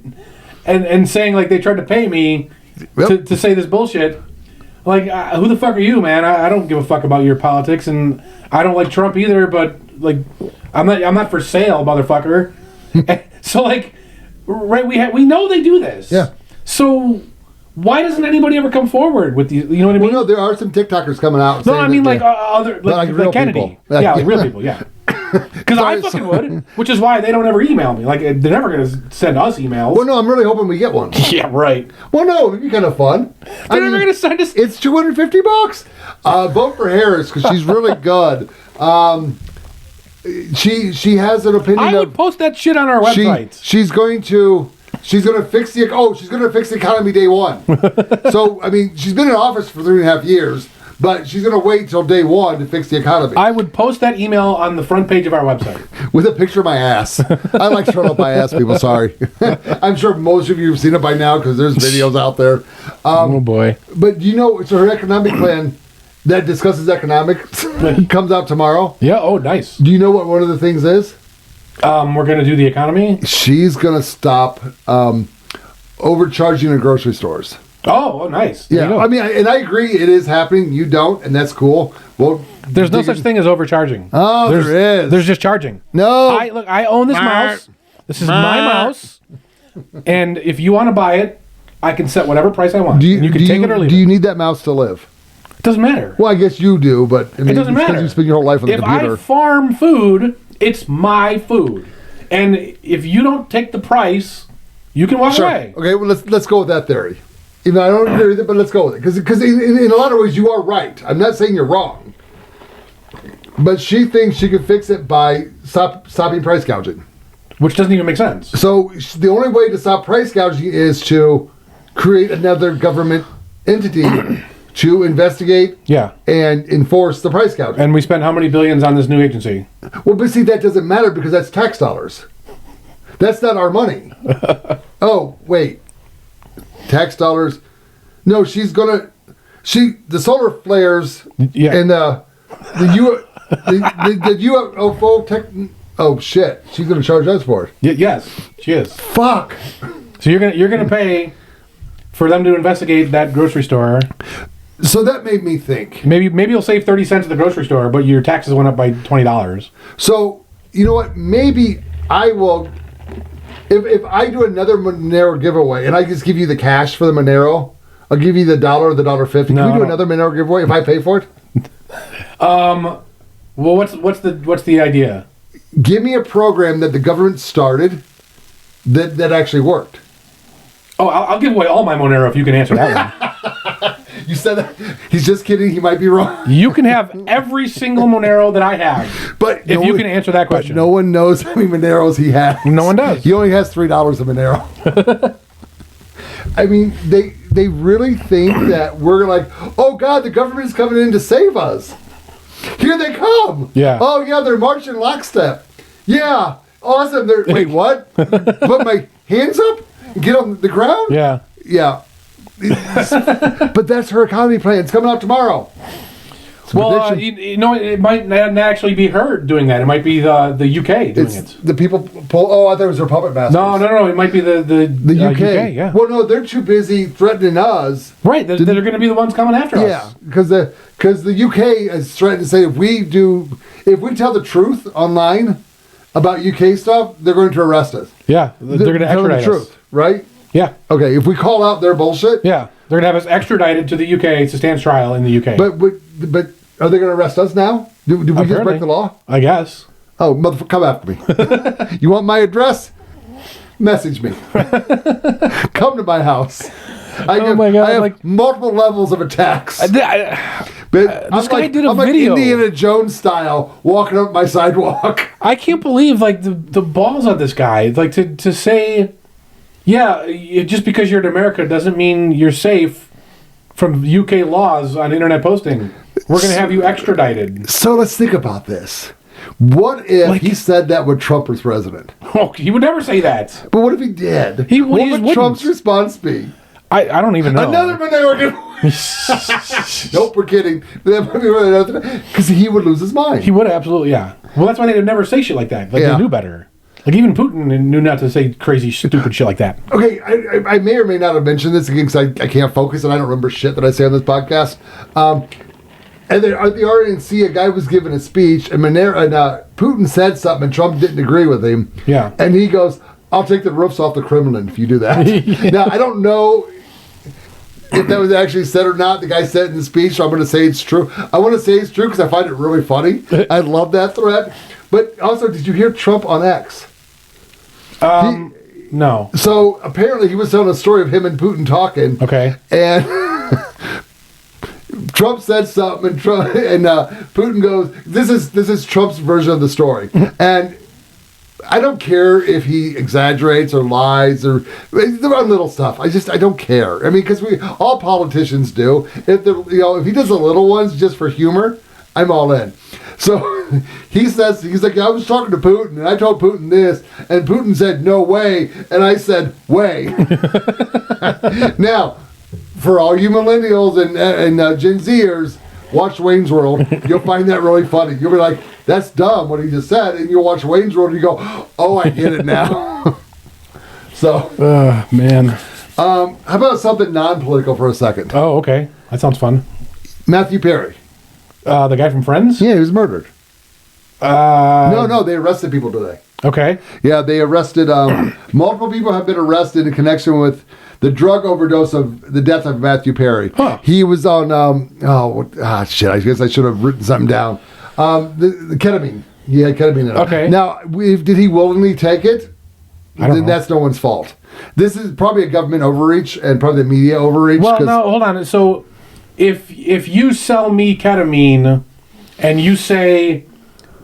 and saying like they tried to pay me to say this bullshit. Like, who the fuck are you, man? I don't give a fuck about your politics, and I don't like Trump either. But like, I'm not for sale, motherfucker. So like, right? We know they do this. Yeah. So why doesn't anybody ever come forward with these? You know what I mean? Well, no, there are some TikTokers coming out. No, I mean like other like Kennedy. People. Yeah, like real people. Yeah. Because I fucking would, which is why they don't ever email me. Like, they're never going to send us emails. Well, no, I'm really hoping we get one. Yeah, right. Well, no, it'd be kind of fun. They're never going to send us. It's $250. Vote for Harris because she's really good. She has an opinion. I would post that shit on our website. She's going to fix the economy day one. So I mean, she's been in office for 3.5 years. But she's going to wait till day one to fix the economy. I would post that email on the front page of our website. With a picture of my ass. I like showing up my ass, people. Sorry. I'm sure most of you have seen it by now because there's videos out there. Oh, boy. But you know, so her economic plan that discusses economics comes out tomorrow. Yeah, oh, nice. Do you know what one of the things is? We're going to do the economy? She's going to stop overcharging in grocery stores. Oh, nice. Yeah, I mean, and I agree, it is happening. You don't, and that's cool. Well, there's no such thing as overcharging. Oh, there is. There's just charging. No, I own this mouse. This is my mouse, and if you want to buy it, I can set whatever price I want. You can take it or leave it. Do you need that mouse to live? It doesn't matter. Well, I guess you do, but I mean, it doesn't matter. Because you spend your whole life on the computer. If I farm food, it's my food, and if you don't take the price, you can walk away. Okay, well let's go with that theory. Even though I don't agree with it, but let's go with it. Because in a lot of ways, you are right. I'm not saying you're wrong. But she thinks she could fix it by stopping price gouging. Which doesn't even make sense. So the only way to stop price gouging is to create another government entity to investigate and enforce the price gouging. And we spent how many billions on this new agency? Well, but see, that doesn't matter because that's tax dollars. That's not our money. Oh, wait. Tax dollars. No, she's gonna. The solar flares and the UFO tech. Oh shit! She's gonna charge us for it. Yes, she is. Fuck. So you're gonna pay for them to investigate that grocery store. So that made me think. Maybe you'll save 30 cents at the grocery store, but your taxes went up by $20. So you know what? Maybe I will. If I do another Monero giveaway and I just give you the cash for the Monero, I'll give you the $1 or the $1.50. Can we do another Monero giveaway if I pay for it? Well, what's the idea? Give me a program that the government started that actually worked. Oh, I'll give away all my Monero if you can answer that one. You said that. He's just kidding. He might be wrong. You can have every single Monero that I have, but if you can answer that question. But no one knows how many Moneros he has. No one does. He only has $3 of Monero. I mean, they really think that we're like, oh God, the government is coming in to save us. Here they come. Yeah. Oh yeah, they're marching lockstep. Yeah, awesome. Wait, what? Put my hands up and get on the ground? Yeah. Yeah. But that's her economy plan. It's coming out tomorrow. Well, you know, it might not actually be her doing that. It might be the UK doing it. The people pull. Oh, I thought it was her puppet masters. No. It might be the UK. Yeah. Well, no, they're too busy threatening us. Right. They're going to be the ones coming after us. Yeah, because the UK has threatened to say if we tell the truth online about UK stuff, they're going to arrest us. Yeah, they're going to extradite us. The truth, right? Yeah. Okay, if we call out their bullshit. Yeah, they're going to have us extradited to the UK to stand trial in the UK. But are they going to arrest us now? Did we just break the law? I guess. Oh, motherfucker, come after me. You want my address? Message me. Come to my house. I have multiple levels of attacks. This guy did a video. Like Indiana Jones style, walking up my sidewalk. I can't believe the balls on this guy. Like to say, just because you're in America doesn't mean you're safe from UK laws on internet posting. We're going to have you extradited. So let's think about this. What if he said that when Trump was president? Oh, he would never say that. But what if he did? What would Trump's response be? I don't even know. Another Monero. Nope, we're kidding. Because he would lose his mind. He would absolutely, yeah. Well, that's why they would never say shit like that. Like they knew better. Like even Putin knew not to say crazy, stupid shit like that. Okay, I may or may not have mentioned this again because I can't focus and I don't remember shit that I say on this podcast. And then at the RNC, a guy was giving a speech, and Putin said something, and Trump didn't agree with him. Yeah. And he goes, "I'll take the roofs off the Kremlin if you do that." Now, I don't know if that was actually said or not. The guy said it in the speech, so I'm going to say it's true. I want to say it's true because I find it really funny. I love that threat. But also, did you hear Trump on X? No. So apparently he was telling a story of him and Putin talking. Okay. And Trump said something, and Putin goes, "This is Trump's version of the story." And I don't care if he exaggerates or lies or there are little stuff. I don't care. I mean, because all politicians do. If he does the little ones just for humor, I'm all in. So he's like, I was talking to Putin and I told Putin this, and Putin said no way, and I said way. Now, for all you millennials and Gen Zers, watch Wayne's World. You'll find that really funny. You'll be like, that's dumb what he just said, and you'll watch Wayne's World and you go, oh, I get it now. So, man. How about something non-political for a second? Oh, okay. That sounds fun. Matthew Perry. The guy from Friends? Yeah, he was murdered. No, they arrested people today. Okay. Yeah, they arrested, multiple people have been arrested in connection with the drug overdose of the death of Matthew Perry. Huh. He was on, shit, I guess I should have written something down. The ketamine. He had ketamine in it. Okay. Now, did he willingly take it? Then that's no one's fault. This is probably a government overreach and probably the media overreach. Well, no, hold on. So, if you sell me ketamine and you say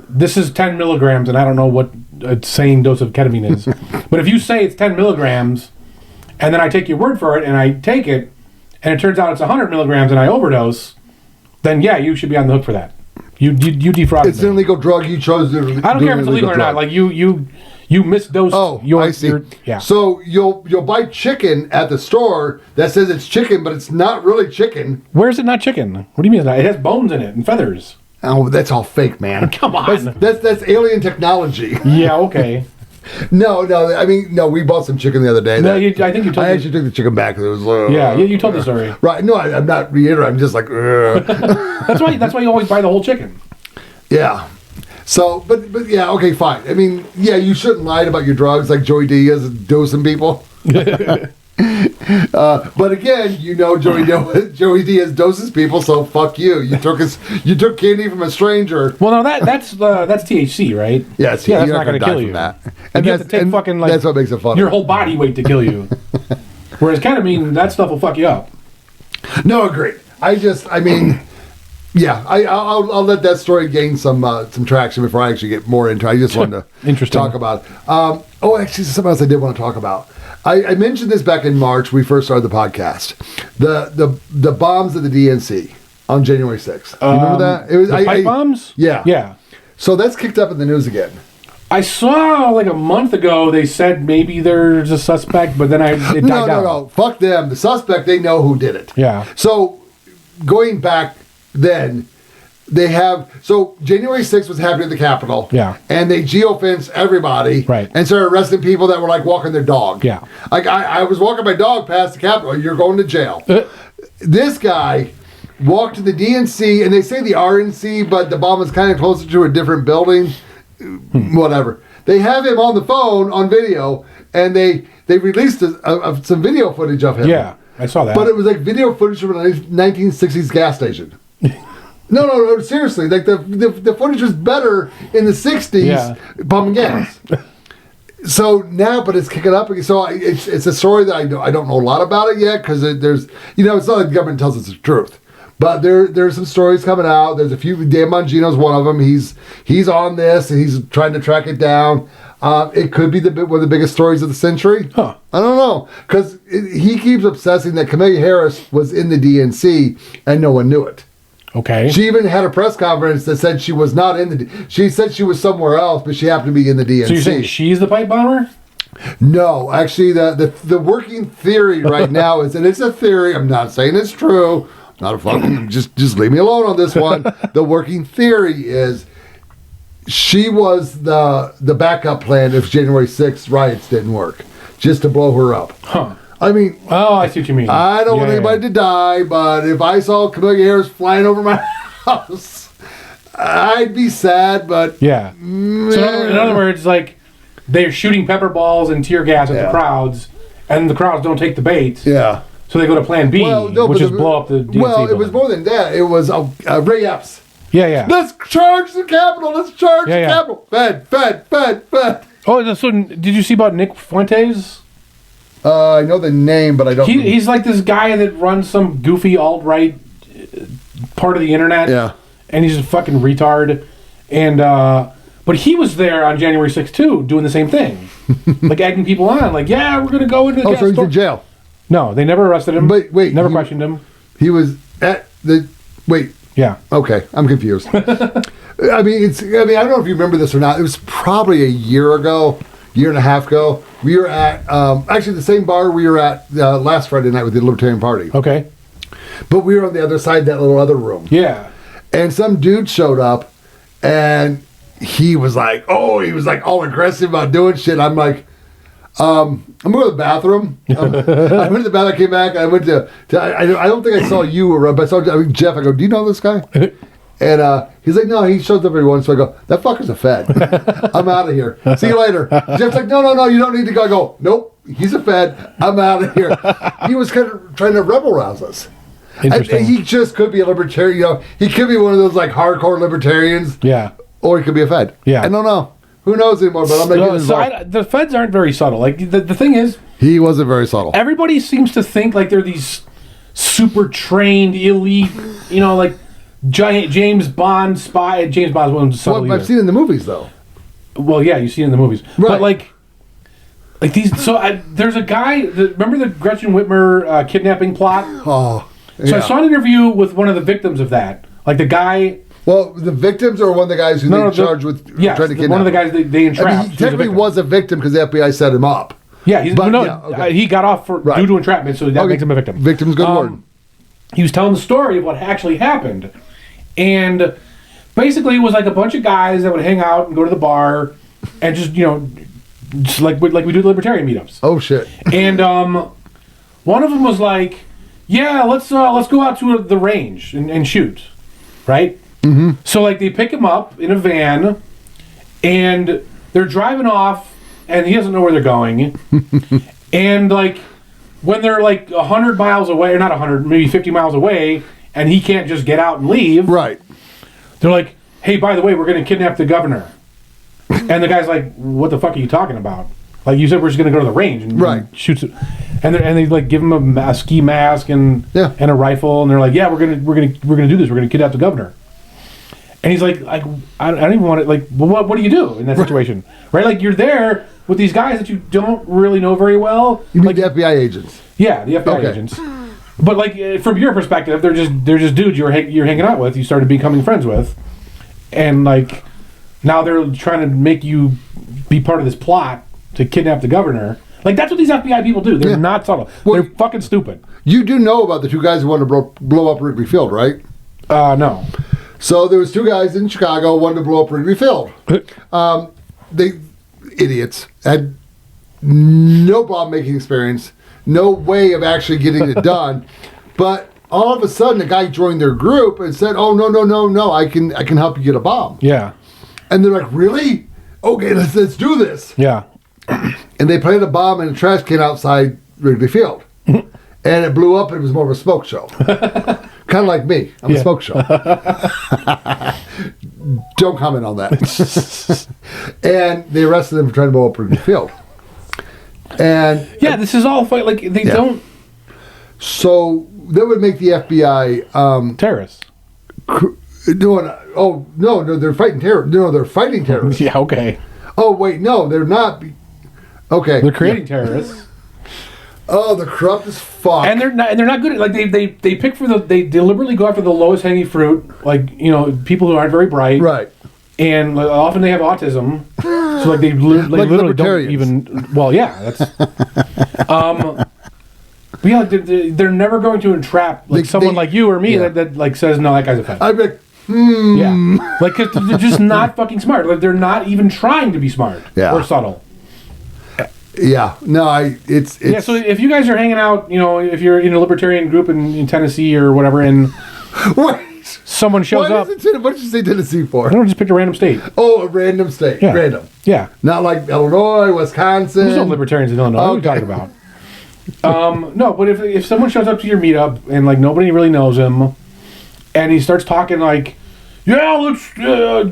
this is 10 milligrams, and I don't know what a sane dose of ketamine is, but if you say it's 10 milligrams, and then I take your word for it, and I take it, and it turns out it's 100 milligrams, and I overdose, then yeah, you should be on the hook for that. You defrauded It's an illegal drug. You chose to. I don't care if it's illegal or not. Like you misdosed. Oh, I see. Yeah. So you'll buy chicken at the store that says it's chicken, but it's not really chicken. Where is it not chicken? What do you mean it's not? It has bones in it and feathers. Oh, that's all fake, man. Come on. That's alien technology. Yeah. Okay. No. I mean, no. We bought some chicken the other day. No, I think you told. I actually took the chicken back because it was. Yeah, you told the story. Right. No, I'm not reiterating. I'm just like. That's why you always buy the whole chicken. Yeah. So, but yeah, okay, fine. I mean, yeah, you shouldn't lie about your drugs like Joey Diaz is dosing people. But again, Joey Diaz doses people, so fuck you. You took candy from a stranger. Well, no, that's THC, right? Yes, yeah, that's not going to kill you. That. And you have to take fucking like that's what makes it funny. Your whole body weight to kill you. Whereas ketamine, that stuff will fuck you up. No, agreed. Yeah, I'll let that story gain some traction before I actually get more into it. I just wanted to talk about it. Actually, something else I did want to talk about. I mentioned this back in March. We first started the podcast. The bombs at the DNC on January 6th. You remember that? It was the pipe bombs? Yeah. Yeah. So that's kicked up in the news again. I saw like a month ago they said maybe there's a suspect, but then it died down. No. Fuck them. The suspect, they know who did it. Yeah. So going back then, they have, so January 6th was happening at the Capitol. Yeah. And they geofenced everybody. Right. And started arresting people that were like walking their dog. Yeah. Like I was walking my dog past the Capitol. You're going to jail. This guy walked to the DNC, and they say the RNC, but the bomb is kind of closer to a different building. Whatever. They have him on the phone on video, and they released some video footage of him. Yeah, I saw that. But it was like video footage from a 1960s gas station. No, seriously. Like the footage was better in the 60s pumping gas. So now, but it's kicking up. So it's a story that I don't know a lot about it yet, because there's, it's not like the government tells us the truth. But there's some stories coming out. There's a few. Dan Bongino's one of them. He's on this, and he's trying to track it down. It could be one of the biggest stories of the century. Huh. I don't know, because he keeps obsessing that Kamala Harris was in the DNC and no one knew it. Okay. She even had a press conference that said she was not in the. She said she was somewhere else, but she happened to be in the DNC. So you're saying she's the pipe bomber? No, actually, the working theory right now is, and it's a theory. I'm not saying it's true. Not a fucking. just leave me alone on this one. The working theory is she was the backup plan if January 6th riots didn't work, just to blow her up. Huh. I mean, I see what you mean. I don't want anybody to die, but if I saw Kamala Harris flying over my house, I'd be sad, but... Yeah. So in other words, like, they're shooting pepper balls and tear gas at the crowds, and the crowds don't take the bait. Yeah. So they go to plan B, which is blow up the DNC Well, it was building. more than that. It was Ray Epps. Yeah. Let's charge the Capitol. Let's charge the Capitol. Fed. Oh, so did you see about Nick Fuentes? I know the name, but I don't. He's like this guy that runs some goofy alt-right part of the internet. Yeah. And he's a fucking retard. And but he was there on January 6th too, doing the same thing, like egging people on. Like, yeah, we're gonna go into the gas so he's store. in jail. No, they never arrested him. But wait, never questioned him. He was at the Yeah. Okay, I'm confused. I mean, I don't know if you remember this or not. It was probably a year and a half ago. We were at actually the same bar we were at last Friday night with the Libertarian Party. Okay. But we were on the other side of that little other room. Yeah. And some dude showed up, and he was like all aggressive about doing shit. I'm like, I'm going to the bathroom. I went to the bathroom, I came back, and I went to I don't think I saw you, but I saw Jeff. I go, do you know this guy? And he's like, no, he shows up every once. So I go, that fucker's a Fed. I'm out of here. See you later. Jeff's like, no, you don't need to go. I go, nope, he's a Fed. I'm out of here. He was kind of trying to rebel rouse us. And he just could be a libertarian. He could be one of those like hardcore libertarians. Yeah. Or he could be a Fed. Yeah. I don't know. Who knows anymore? But I'm not getting involved. The Feds aren't very subtle. Like the thing is, he wasn't very subtle. Everybody seems to think like they're these super trained elite, like giant James Bond spy. James Bond wasn't subtle either. I've seen in the movies though. Well, yeah, you see it in the movies, right? But like these. So there's a guy. Remember the Gretchen Whitmer kidnapping plot? Oh. Yeah. So I saw an interview with one of the victims of that. Like the guy. Well, the victims or one of the guys who they charged with trying to kidnap one of the guys they entrapped. I mean, he technically was a victim because the FBI set him up. Yeah, he got off due to entrapment, so that makes him a victim. Victim's good word. He was telling the story of what actually happened, and basically it was like a bunch of guys that would hang out and go to the bar, and just like we do the libertarian meetups. Oh shit! And one of them was like, "Yeah, let's go out to the range and shoot," right? Mm-hmm. So like they pick him up in a van, and they're driving off, and he doesn't know where they're going, and like when they're like 100 miles away, or not 100, maybe 50 miles away, and he can't just get out and leave. Right. They're like, "Hey, by the way, we're going to kidnap the governor," and the guy's like, "What the fuck are you talking about? Like you said, we're just going to go to the range and shoot it." And they like give him a ski mask and a rifle, and they're like, "Yeah, we're gonna do this. We're gonna kidnap the governor." And he's like I don't even want to, like, well, what do you do in that situation? Right? Like, you're there with these guys that you don't really know very well. You mean like the FBI agents? Yeah, the FBI agents. But, like, from your perspective, they're just dudes you're hanging out with, you started becoming friends with. And, like, now they're trying to make you be part of this plot to kidnap the governor. Like, that's what these FBI people do. They're not subtle. Well, they're fucking stupid. You do know about the two guys who wanted to blow up Wrigley Field, right? No. So there was two guys in Chicago, wanted to blow up Wrigley Field. They idiots had no problem making experience, no way of actually getting it done. But all of a sudden, a guy joined their group and said, "Oh no! I can help you get a bomb." Yeah. And they're like, "Really? Okay, let's do this." Yeah. And they planted a bomb in a trash can outside Wrigley Field, and it blew up. And it was more of a smoke show, kind of like me. I'm a smoke show. Don't comment on that. And they arrested them for trying to blow up Wrigley Field. And this is all like they don't. So that would make the FBI terrorists. No, they're fighting terror. No, they're fighting terrorists. Yeah, okay. Oh wait, no, they're not. Okay, they're creating terrorists. Oh, they're corrupt as fuck. And they're not good at, like, they pick for they deliberately go after the lowest hanging fruit, like, you know, people who aren't very bright. Right. And often they have autism. So like they literally don't even. Well, yeah, that's. But yeah, they're never going to entrap someone like you or me that like says, no, that guy's a fed. I'd be like, Yeah, like, cause they're just not fucking smart. Like, they're not even trying to be smart or subtle. Yeah, no, it's yeah. So if you guys are hanging out, you know, if you're in a libertarian group in Tennessee or whatever, and someone shows up, what did you say Tennessee for? I don't know, just pick a random state. Oh, a random state, random. Yeah, not like Illinois, Wisconsin. There's no libertarians in Illinois. What are you talking about? No, but if someone shows up to your meetup and like nobody really knows him, and he starts talking like, yeah, let's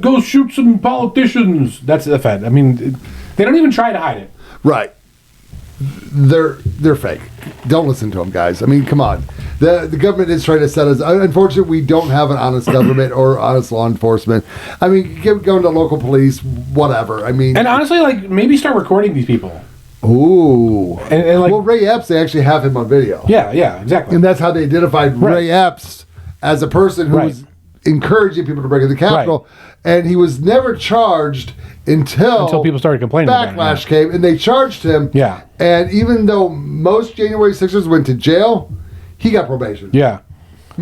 go shoot some politicians. That's the Fed. I mean, they don't even try to hide it. Right. They're fake. Don't listen to them, guys. I mean, come on. The government is trying to set us. Unfortunately, we don't have an honest government or honest law enforcement. I mean, going to local police, whatever. I mean, and honestly, like, maybe start recording these people. Ooh. And like, well, Ray Epps, they actually have him on video. Yeah, exactly. And that's how they identified Ray Epps as a person who was encouraging people to break into the Capitol. And he was never charged until people started complaining. Backlash came, and they charged him. Yeah. And even though most January 6ers went to jail, he got probation. Yeah.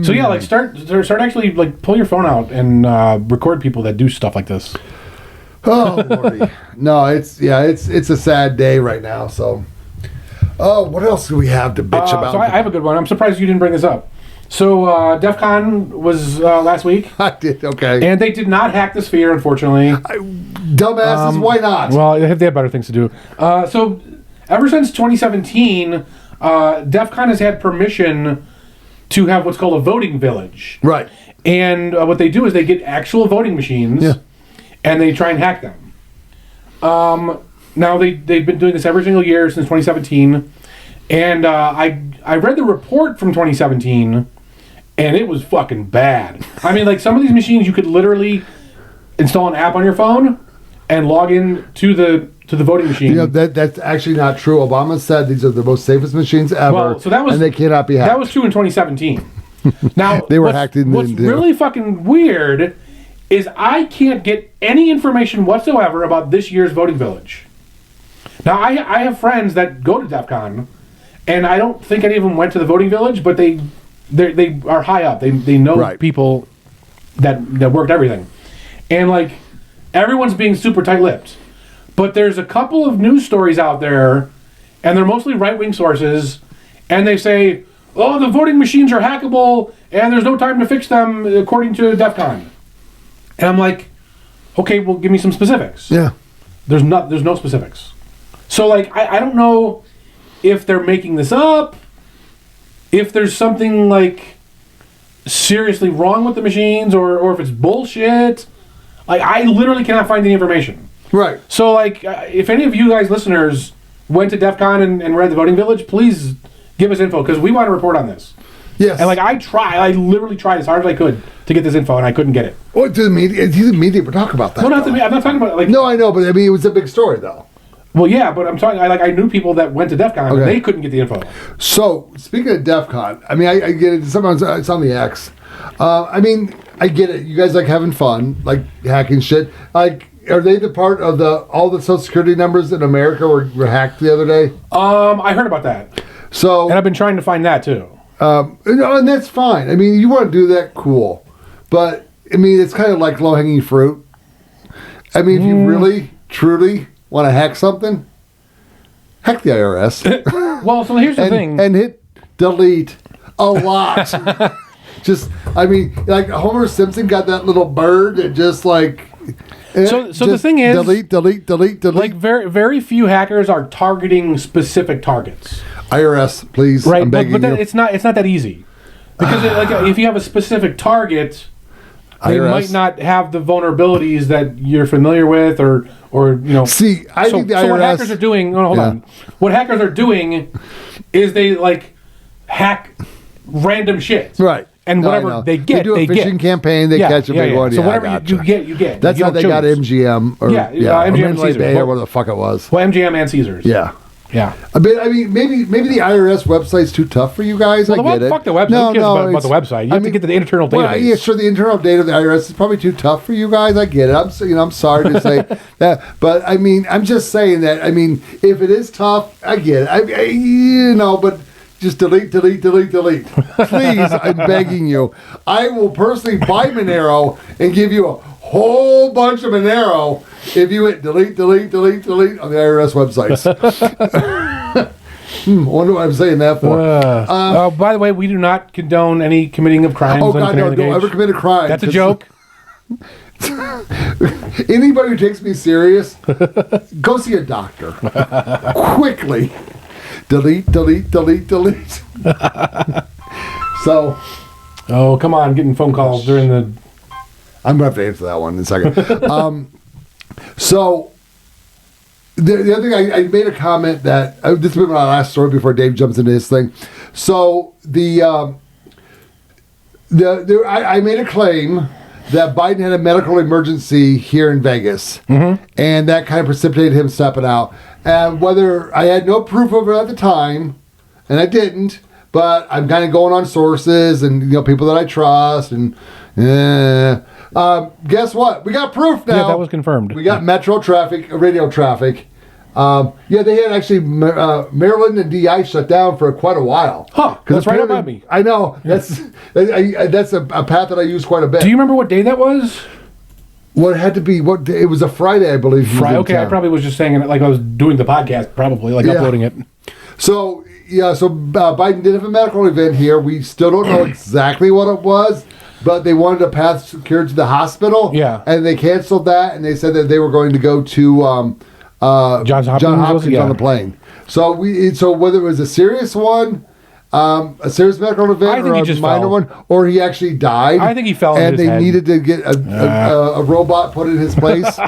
So yeah, like start actually, like, pull your phone out and record people that do stuff like this. Oh Lordy. No, it's a sad day right now. So, what else do we have to bitch about? So I have a good one. I'm surprised you didn't bring this up. So DEFCON was last week. I did, okay. And they did not hack the Sphere, unfortunately. Dumbasses, why not? Well, they have better things to do. So ever since 2017, DEFCON has had permission to have what's called a voting village. Right. And what they do is they get actual voting machines, and they try and hack them. Now, they've been doing this every single year since 2017. And I read the report from 2017, and it was fucking bad. I mean, like, some of these machines, you could literally install an app on your phone and log in to the voting machine. You know, that's actually not true. Obama said these are the most safest machines ever, well, so that was, and they cannot be hacked. That was true in 2017. Now, they were hacked in. What's really fucking weird is I can't get any information whatsoever about this year's voting village. Now, I have friends that go to DEFCON, and I don't think any of them went to the voting village, but they are high up. They know people that worked everything. And, like, everyone's being super tight-lipped. But there's a couple of news stories out there, and they're mostly right-wing sources, and they say, oh, the voting machines are hackable, and there's no time to fix them, according to DEFCON. And I'm like, okay, well, give me some specifics. Yeah. There's no specifics. So, like, I don't know if they're making this up, if there's something, like, seriously wrong with the machines, or if it's bullshit. Like, I literally cannot find any information. Right. So, like, if any of you guys listeners went to DEFCON and read the voting village, please give us info, because we want to report on this. Yes. And, like, I literally tried as hard as I could to get this info, and I couldn't get it. Well, the media would talk about that. Well, I'm not talking about, like... No, I know, but, I mean, it was a big story, though. Well, yeah, but I'm talking, I knew people that went to DEFCON, and they couldn't get the info. So, speaking of DEFCON, I mean, I get it. Sometimes it's on the X. I mean, I get it. You guys like having fun, like hacking shit. Like, are they the part of all the Social Security numbers in America were hacked the other day? I heard about that. So, and I've been trying to find that too. And that's fine. I mean, you want to do that, cool. But I mean, it's kind of like low-hanging fruit. I mean, if you really, truly want to hack something, hack the IRS. Well, so here's the thing. And hit delete a lot. Just, I mean, like Homer Simpson got that little bird that just like... So the thing is... Delete. Like, very, very few hackers are targeting specific targets. IRS, please. Right, I'm begging but you. it's not that easy. Because if you have a specific target... They IRS. might not have the vulnerabilities that you're familiar with, or See, I think the IRS. So what hackers are doing? Hold on. What hackers are doing is they like hack random shit. Right. And whatever they get, they do a phishing campaign. They catch a big one. So Yeah, whatever you get, you get. That's you how they got MGM. Or, MGM and Mandalay Caesars. Bay or whatever the fuck it was. Well, MGM and Caesars. Yeah. Yeah. I mean, maybe the IRS website's too tough for you guys. Well, I get it. Fuck the website. Who cares about the website? You have to get to the internal database. Well, yeah, sure. The internal data of the IRS is probably too tough for you guys. I get it. I'm sorry to say that, but I mean, I'm just saying that. I mean, if it is tough, I get it. But just delete. Please, I'm begging you. I will personally buy Monero and give you a whole bunch of Monero if you hit delete on the IRS websites. I wonder what I'm saying that for. By the way, we do not condone any committing of crimes. Oh God, no! Don't ever commit a crime. That's a joke. Anybody who takes me serious, go see a doctor quickly. Delete. So. Oh, come on, getting phone calls during the... I'm going to have to answer that one in a second. So, the other thing, I made a comment that... this will be my last story before Dave jumps into his thing. So, I made a claim that Biden had a medical emergency here in Vegas. Mm-hmm. And that kind of precipitated him stepping out. And whether... I had no proof of it at the time, and I didn't, but I'm kind of going on sources and people that I trust, and... guess what? We got proof now. Yeah, that was confirmed. We got metro traffic, radio traffic. They had actually Maryland and DI shut down for quite a while. Huh? That's right up by me. I know. That's a path that I use quite a bit. Do you remember what day that was? Well, it had to be what day? It was a Friday, I believe. Friday. Okay, I probably was just saying it like I was doing the podcast, probably uploading it. So Biden did have a medical event here. We still don't know exactly what it was. But they wanted a path secured to the hospital. Yeah. And they canceled that, and they said that they were going to go to Johns Hopkins on the plane. So whether it was a serious one, a serious medical event, or a minor one, or he actually died. I think he fell and in his head. needed to get a robot put in his place.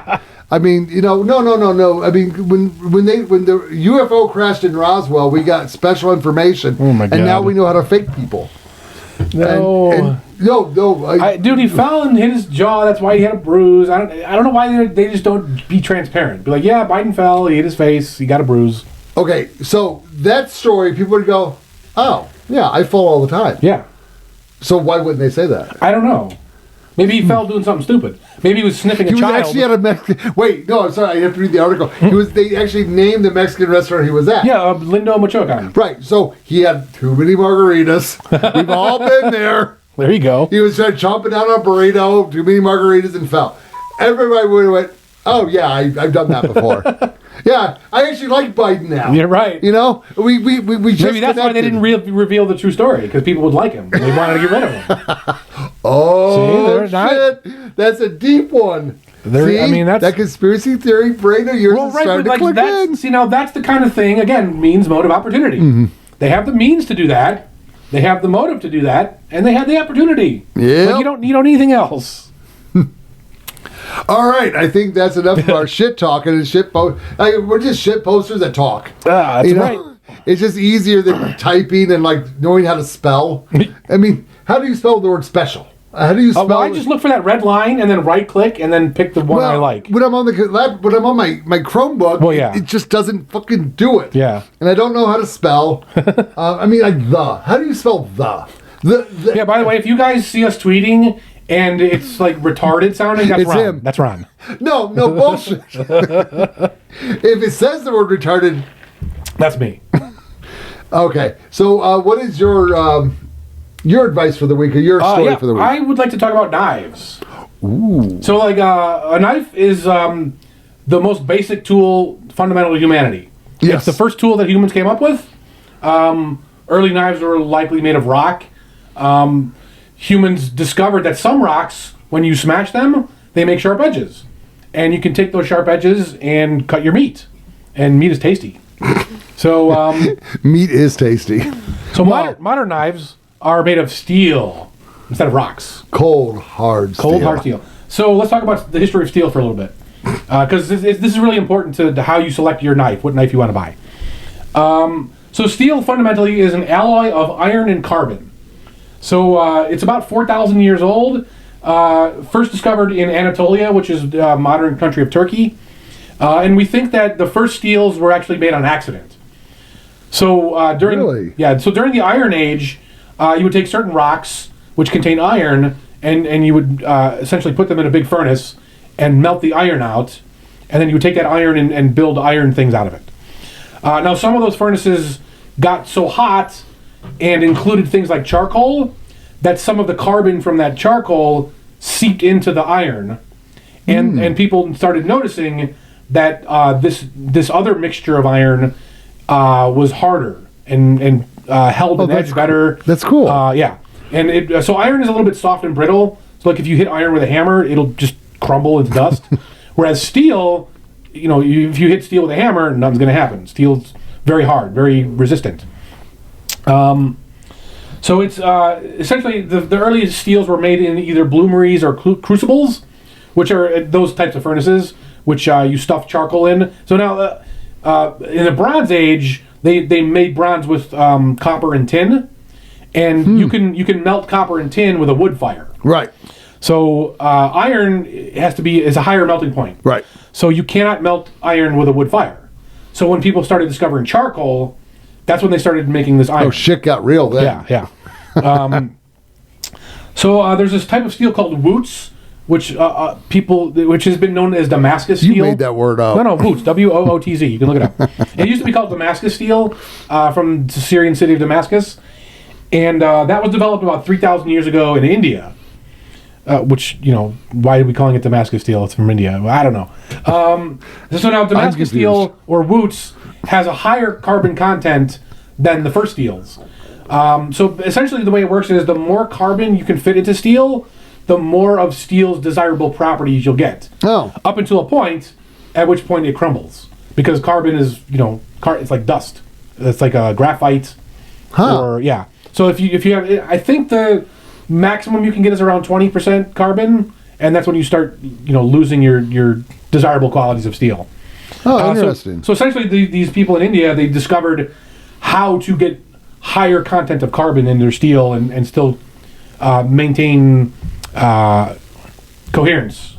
I mean, no. I mean, when the UFO crashed in Roswell, we got special information. Oh my God. And now we know how to fake people. No. Dude, he fell and hit his jaw. That's why he had a bruise. I don't know why they just don't be transparent. Be like, yeah, Biden fell. He hit his face. He got a bruise. Okay, so that story, people would go, oh, yeah, I fall all the time. Yeah. So why wouldn't they say that? I don't know. Maybe he fell doing something stupid. Maybe he was sniffing a child. He was actually at a Mexican... Wait, no, I'm sorry. I have to read the article. They actually named the Mexican restaurant he was at. Yeah, Lindo Michoacan. Right. So he had too many margaritas. We've all been there. There you go. He was chomping down on a burrito, too many margaritas, and fell. Everybody would have went, oh, yeah, I've done that before. Yeah, I actually like Biden now. You're right. We just maybe that's why they didn't reveal the true story, because people would like him. And they wanted to get rid of him. Oh, shit. That's a deep one. That conspiracy theory brain of yours is starting to click in. See, now that's the kind of thing, again, means motive opportunity. Mm-hmm. They have the means to do that. They have the motive to do that. And they have the opportunity. Yeah. Like, you don't need anything else. All right, I think that's enough of our shit talking and shit we're just shit posters that talk. That's right. It's just easier than typing and knowing how to spell. I mean, how do you spell the word special? How do you spell? I just look for that red line and then right click and then pick the one I like. When I'm on my Chromebook, it just doesn't fucking do it. Yeah. And I don't know how to spell. How do you spell the? Yeah, by the way, if you guys see us tweeting and it's retarded sounding, that's Ron. Him. That's Ron. No bullshit. If it says the word retarded, that's me. Okay. So what is your your advice for the week or your story for the week. I would like to talk about knives. Ooh. So, like, a knife is the most basic tool fundamental to humanity. Yes. It's the first tool that humans came up with. Early knives were likely made of rock. Humans discovered that some rocks, when you smash them, they make sharp edges. And you can take those sharp edges and cut your meat. And meat is tasty. So meat is tasty. So modern knives are made of steel instead of rocks. Cold, hard steel. So let's talk about the history of steel for a little bit. Because this is really important to how you select your knife, what knife you want to buy. So steel fundamentally is an alloy of iron and carbon. So it's about 4,000 years old. First discovered in Anatolia, which is the modern country of Turkey. And we think that the first steels were actually made on accident. So during the Iron Age, you would take certain rocks which contain iron, and you would essentially put them in a big furnace and melt the iron out, and then you would take that iron and build iron things out of it. Now, some of those furnaces got so hot and included things like charcoal that some of the carbon from that charcoal seeped into the iron, and people started noticing that this other mixture of iron was harder and held an edge better. That's cool. And so iron is a little bit soft and brittle. So like if you hit iron with a hammer, it'll just crumble into dust. Whereas steel, if you hit steel with a hammer, nothing's going to happen. Steel's very hard, very resistant. So it's essentially the earliest steels were made in either bloomeries or crucibles, which are those types of furnaces which you stuff charcoal in. So now in the Bronze Age, they made bronze with copper and tin, and you can melt copper and tin with a wood fire. Right. So iron is a higher melting point. Right. So you cannot melt iron with a wood fire. So when people started discovering charcoal, that's when they started making this iron. Oh, shit got real then. Yeah. So there's this type of steel called woots, which has been known as Damascus steel. You made that word up. No, woots, W-O-O-T-Z. You can look it up. It used to be called Damascus steel from the Syrian city of Damascus, and that was developed about 3,000 years ago in India. Which, why are we calling it Damascus steel? It's from India. I don't know. So now Damascus steel, or woots, has a higher carbon content than the first steels. So essentially the way it works is the more carbon you can fit into steel, the more of steel's desirable properties you'll get. Oh. Up until a point, at which point it crumbles. Because carbon is, it's like dust. It's like a graphite. So if you have, I think the maximum you can get is around 20% carbon, and that's when you start, losing your desirable qualities of steel. Oh, interesting. So essentially, these people in India, they discovered how to get higher content of carbon in their steel and still maintain coherence.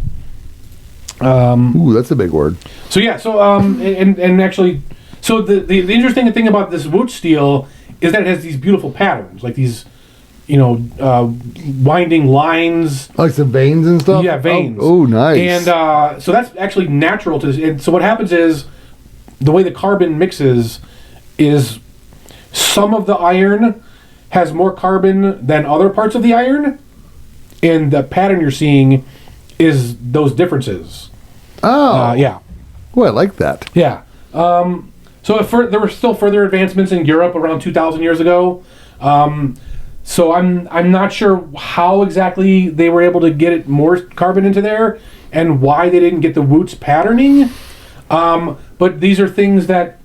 Ooh, that's a big word. So yeah, and actually, so the interesting thing about this wood steel is that it has these beautiful patterns, like these, winding lines. Like some veins and stuff? Yeah, veins. Oh, nice. And so that's actually natural to this. And so what happens is, the way the carbon mixes is some of the iron has more carbon than other parts of the iron, and the pattern you're seeing is those differences. Oh. Yeah. Oh, I like that. Yeah. So there were still further advancements in Europe around 2,000 years ago. So I'm not sure how exactly they were able to get it more carbon into there, and why they didn't get the woots patterning. But these are things that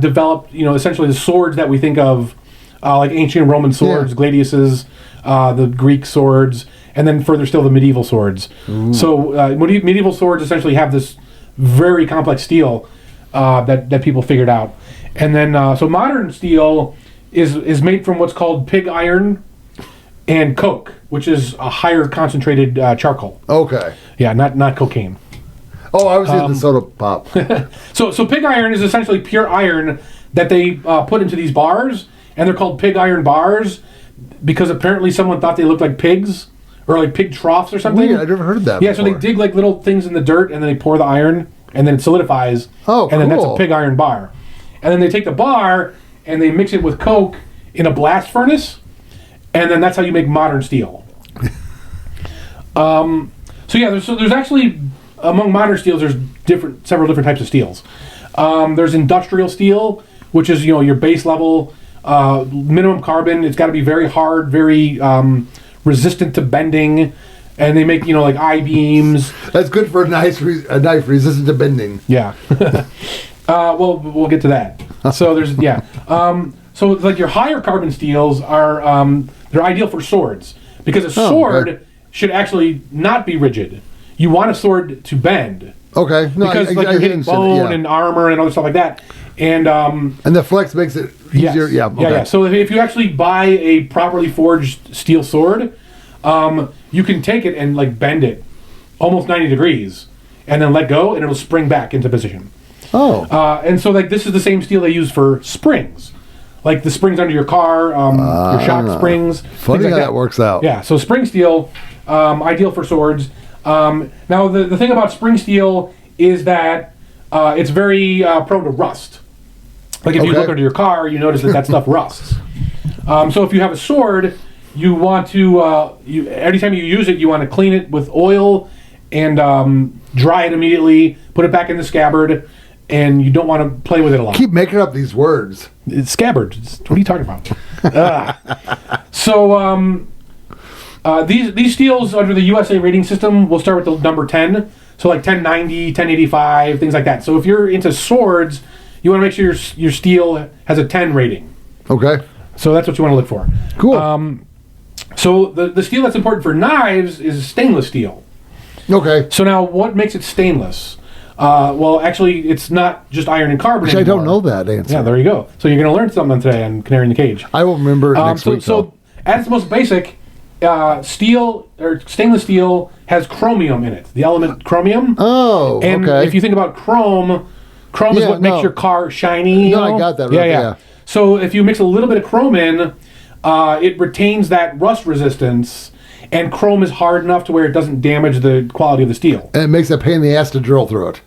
developed, essentially the swords that we think of, like ancient Roman swords, gladiuses, the Greek swords, and then further still the medieval swords. Ooh. So medieval swords essentially have this very complex steel that people figured out. And then so modern steel is made from what's called pig iron and coke, which is a higher concentrated charcoal. Okay. Yeah, not cocaine. Oh, I was getting the soda pop. So pig iron is essentially pure iron that they put into these bars, and they're called pig iron bars because apparently someone thought they looked like pigs, or like pig troughs or something. Weird, I've never heard that before. So they dig like little things in the dirt, and then they pour the iron, and then it solidifies. Oh, and then that's a pig iron bar. And then they take the bar, and they mix it with coke in a blast furnace, and then that's how you make modern steel. So yeah, there's actually, among modern steels, there's several different types of steels. There's industrial steel, which is your base level, minimum carbon. It's got to be very hard, very resistant to bending, and they make like I-beams. That's good for a knife resistant to bending. Yeah. Well, we'll get to that. So there's so like your higher carbon steels are they're ideal for swords, because a sword should actually not be rigid. You want a sword to bend. Okay. No, because you're hitting bone and armor and other stuff like that. And the flex makes it easier. Yes. Yeah. Okay. Yeah. So if you actually buy a properly forged steel sword, you can take it and like bend it almost 90 degrees and then let go, and it'll spring back into position. Oh. And so like this is the same steel they use for springs. Like the springs under your car, your shock springs. Funny how that works out. Yeah, so spring steel, ideal for swords. Now, the thing about spring steel is that it's very prone to rust. Like if you look under your car, you notice that stuff rusts. So if you have a sword, you want to, anytime you use it, you want to clean it with oil and dry it immediately, put it back in the scabbard, and you don't want to play with it a lot. Keep making up these words. It's scabbard. What are you talking about? So these steels under the USA rating system will start with the number 10. So like 1090, 1085, things like that. So if you're into swords, you want to make sure your steel has a 10 rating. Okay. So that's what you want to look for. Cool. So the steel that's important for knives is stainless steel. Okay. So now what makes it stainless? Well, actually, it's not just iron and carbon Which anymore. I don't know that answer. Yeah, there you go. So you're going to learn something today on Canary in the Cage. I will remember next week. So at its most basic, steel or stainless steel has chromium in it. The element chromium. Oh, and okay. if you think about chrome is what makes your car shiny. No, I got that right. Yeah. So if you mix a little bit of chrome in, it retains that rust resistance. And chrome is hard enough to where it doesn't damage the quality of the steel. And it makes a pain in the ass to drill through it.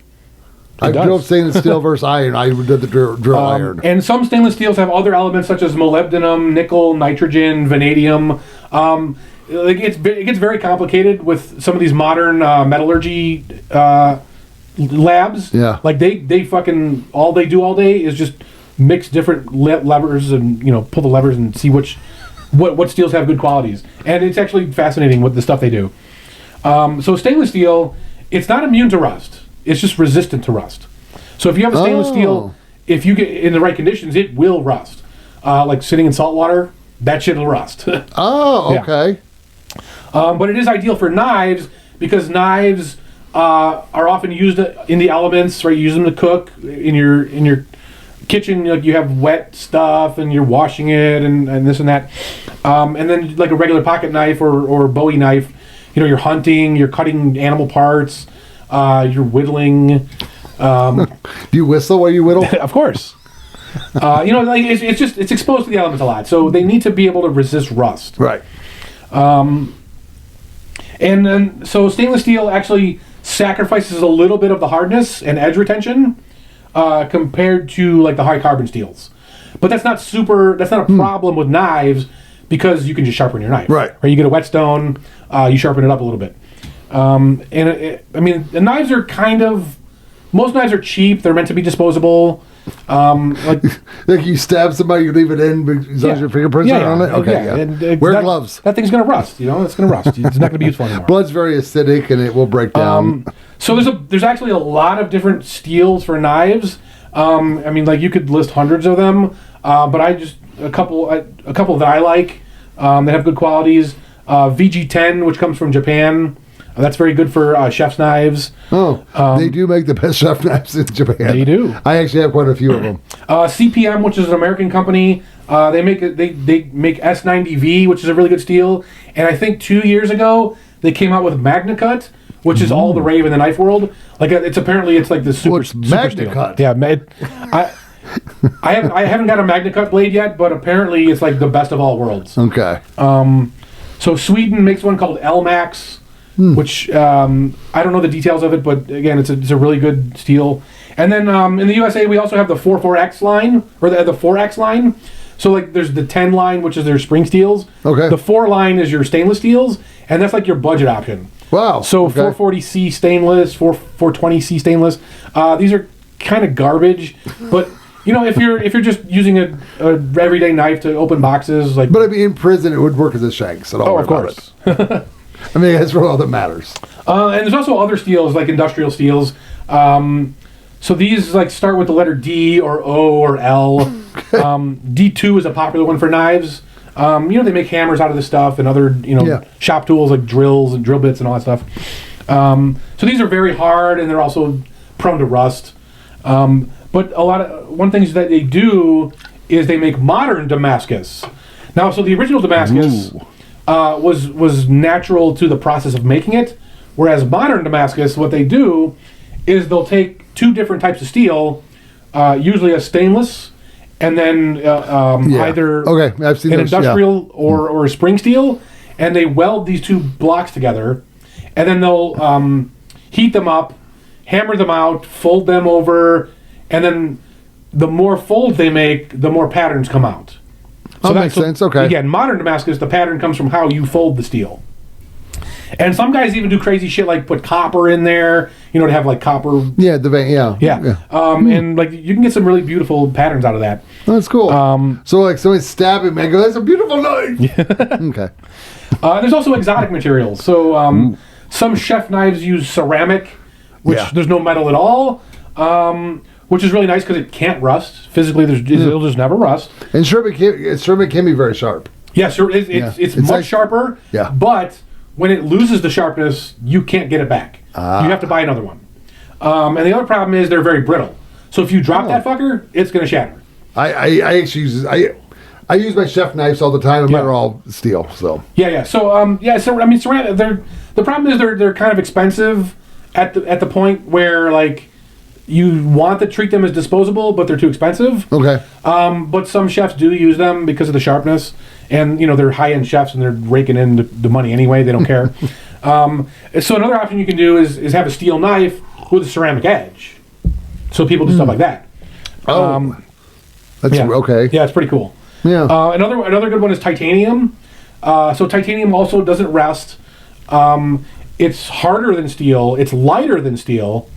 I drove stainless steel versus iron. I did the drill iron. And some stainless steels have other elements such as molybdenum, nickel, nitrogen, vanadium. It gets very complicated with some of these modern metallurgy labs. Yeah. Like they fucking all they do all day is just mix different levers and pull the levers and see what steels have good qualities. And it's actually fascinating what the stuff they do. So stainless steel, it's not immune to rust. It's just resistant to rust. So if you have a stainless steel, if you get in the right conditions, it will rust. Like sitting in salt water, that shit will rust. Oh, okay. But it is ideal for knives because knives are often used in the elements, right? You use them to cook in your kitchen. Like you have wet stuff and you're washing it and this and that. And then like a regular pocket knife or Bowie knife, you're hunting, you're cutting animal parts, you're whittling. Do you whistle while you whittle? Of course. It's exposed to the elements a lot, so they need to be able to resist rust. Right. And then so stainless steel actually sacrifices a little bit of the hardness and edge retention compared to like the high carbon steels. But that's not a problem with knives because you can just sharpen your knife. Right. Or you get a whetstone, you sharpen it up a little bit. The knives are most knives are cheap. They're meant to be disposable. Like you stab somebody, you leave it in as long as your fingerprints are on it? Okay, yeah. And, wear gloves. That thing's going to rust, It's going to rust. It's not going to be useful anymore. Blood's very acidic and it will break down. So there's actually a lot of different steels for knives. You could list hundreds of them, but I just a couple that I like. They have good qualities. VG10, which comes from Japan. That's very good for chef's knives. They do make the best chef knives in Japan. They do. I actually have quite a few of them. CPM, which is an American company, they make S90V, which is a really good steel. And I think 2 years ago they came out with MagnaCut, which is all the rave in the knife world. Like it's like the super MagnaCut. Steel. Yeah, I haven't got a MagnaCut blade yet, but apparently it's like the best of all worlds. Okay. So Sweden makes one called LMAX. Which I don't know the details of it, but again, it's a really good steel. And then in the USA, we also have the 44X line or the 4X line. So like there's the 10 line, which is their spring steels. Okay. The 4 line is your stainless steels, and that's like your budget option. Wow. So okay. 440C stainless, 420C stainless. These are kind of garbage, but you know, if you're just using a everyday knife to open boxes, like. But I mean, in prison, it would work as a shank. So don't worry of course. about it. I mean, that's really all that matters. And there's also other steels, like industrial steels. So these like start with the letter D or O or L. D2 is a popular one for knives. You know, they make hammers out of this stuff and other, shop tools like drills and drill bits and all that stuff. So these are very hard and they're also prone to rust. But one thing that they do is they make modern Damascus. Now, so the original Damascus was natural to the process of making it, whereas modern Damascus, what they do is they'll take 2 different types of steel, usually a stainless, and then either I've seen an those, industrial or a spring steel, and they weld these 2 blocks together, and then they'll heat them up, hammer them out, fold them over, and then the more folds they make, the more patterns come out. So that makes sense. Okay. Again, modern Damascus, the pattern comes from how you fold the steel. And some guys even do crazy shit like put copper in there, to have like copper. Yeah, the vein. Yeah. And like you can get some really beautiful patterns out of that. That's cool. So like somebody stabbing me, I go, that's a beautiful knife. Okay. There's also exotic materials. So some chef knives use ceramic, which there's no metal at all. Which is really nice because it can't rust. Physically, it'll just never rust. And ceramic can be very sharp. Yeah, sure. It's much sharper. Yeah. But when it loses the sharpness, you can't get it back. You have to buy another one. And the other problem is they're very brittle. So if you drop that fucker, it's going to shatter. I actually I use my chef knives all the time, and they're all steel. So yeah. So So I mean, ceramic. The problem is they're kind of expensive at the point where like. You want to treat them as disposable, but they're too expensive. Okay. But some chefs do use them because of the sharpness, and they're high-end chefs and they're raking in the money anyway. They don't care. So another option you can do is have a steel knife with a ceramic edge. So people do stuff like that. That's okay. Yeah, it's pretty cool. Yeah. Another good one is titanium. So titanium also doesn't rust. It's harder than steel. It's lighter than steel.